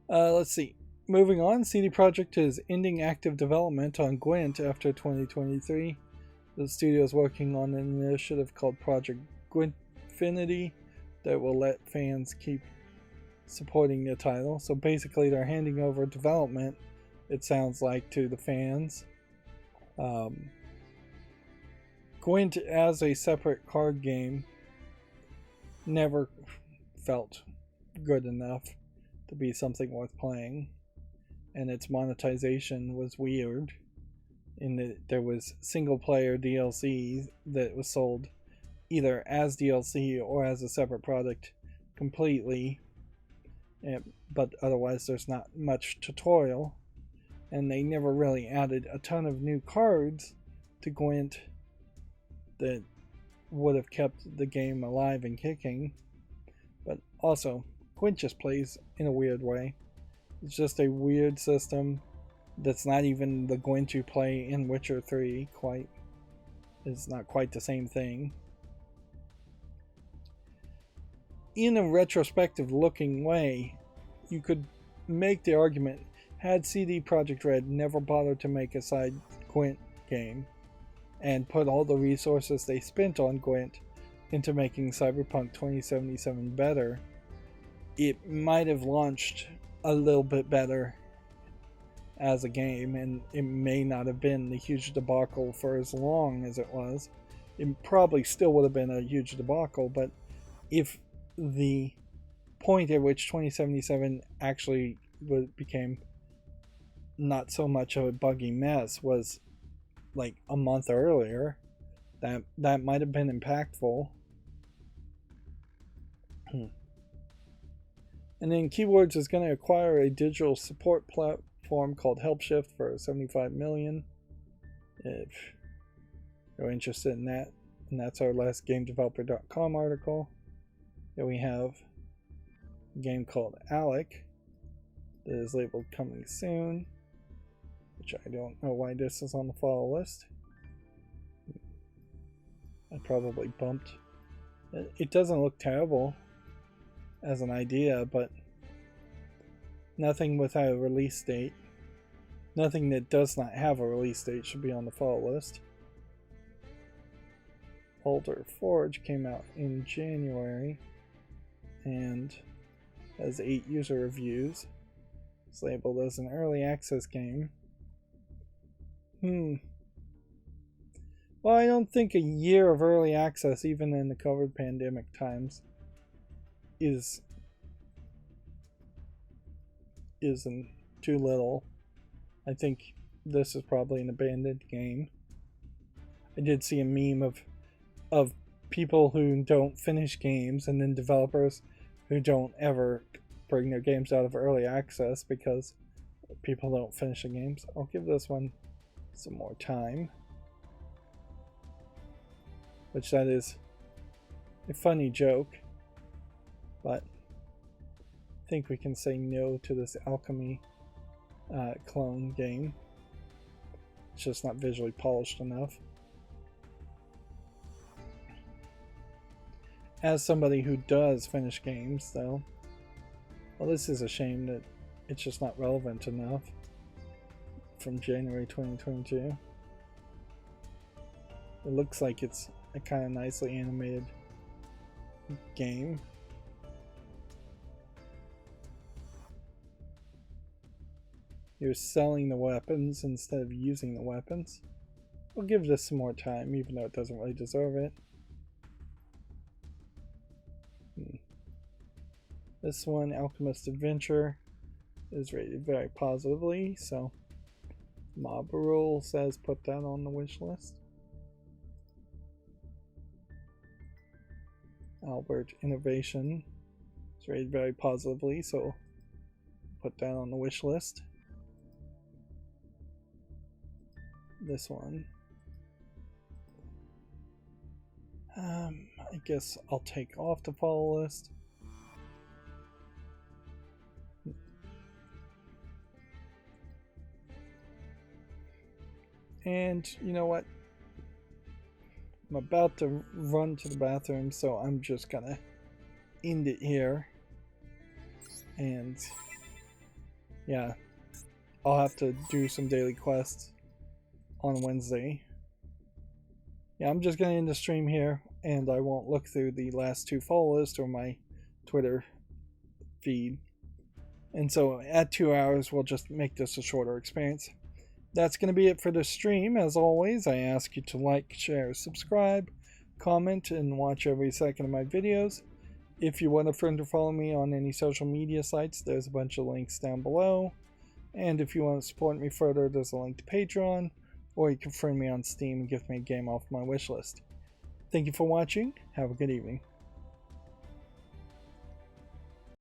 Let's see. Moving on, CD Projekt is ending active development on Gwent after 2023. The studio is working on an initiative called Project Gwentfinity that will let fans keep supporting the title. So basically they're handing over development, it sounds like, to the fans. Gwent as a separate card game never felt good enough to be something worth playing, and its monetization was weird in that there was single player DLC that was sold either as DLC or as a separate product completely, but otherwise there's not much tutorial, and they never really added a ton of new cards to Gwent that would have kept the game alive and kicking. But also, Gwent just plays in a weird way. It's just a weird system that's not even the Gwent you play in Witcher 3 quite. It's not quite the same thing. In a retrospective looking way, you could make the argument, had CD Projekt Red never bothered to make a side Gwent game and put all the resources they spent on Gwent into making Cyberpunk 2077 better, it might have launched a little bit better as a game, and it may not have been the huge debacle for as long as it was. It probably still would have been a huge debacle, but if the point at which 2077 actually became not so much of a buggy mess was like a month earlier, that might have been impactful. And then Keywords is going to acquire a digital support platform called HelpShift for $75 million. If you're interested in that, and that's our last GameDeveloper.com article. Here we have a game called Alec that is labeled coming soon, which I don't know why this is on the follow list. I probably bumped It doesn't look terrible as an idea, but nothing without a release date. Nothing that does not have a release date should be on the follow list. Alter Forge came out in January and has 8 user reviews. It's labeled as an early access game. Well, I don't think a year of early access, even in the COVID pandemic times, isn't too little. I think this is probably an abandoned game. I did see a meme of people who don't finish games and then developers who don't ever bring their games out of early access because people don't finish the games. I'll give this one some more time. Which that is a funny joke, but I think we can say no to this Alchemy clone game. It's just not visually polished enough. As somebody who does finish games, though, well, this is a shame that it's just not relevant enough from January 2022. It looks like it's a kind of nicely animated game. You're selling the weapons instead of using the weapons. We'll give this some more time, even though it doesn't really deserve it. This one, Alchemist Adventure, is rated very positively, so Mob Rule says put that on the wish list. Albert Innovation is rated very positively, so put that on the wish list. This one, I guess I'll take off the follow list. And you know what? I'm about to run to the bathroom, so I'm just gonna end it here. And yeah, I'll have to do some daily quests on Wednesday. Yeah, I'm just gonna end the stream here, and I won't look through the last 2 follow lists or my Twitter feed. And so at 2 hours, we'll just make this a shorter experience. That's going to be it for the stream. As always, I ask you to like, share, subscribe, comment, and watch every second of my videos. If you want a friend to follow me on any social media sites, there's a bunch of links down below. And if you want to support me further, there's a link to Patreon, or you can friend me on Steam and give me a game off my wish list. Thank you for watching. Have a good evening.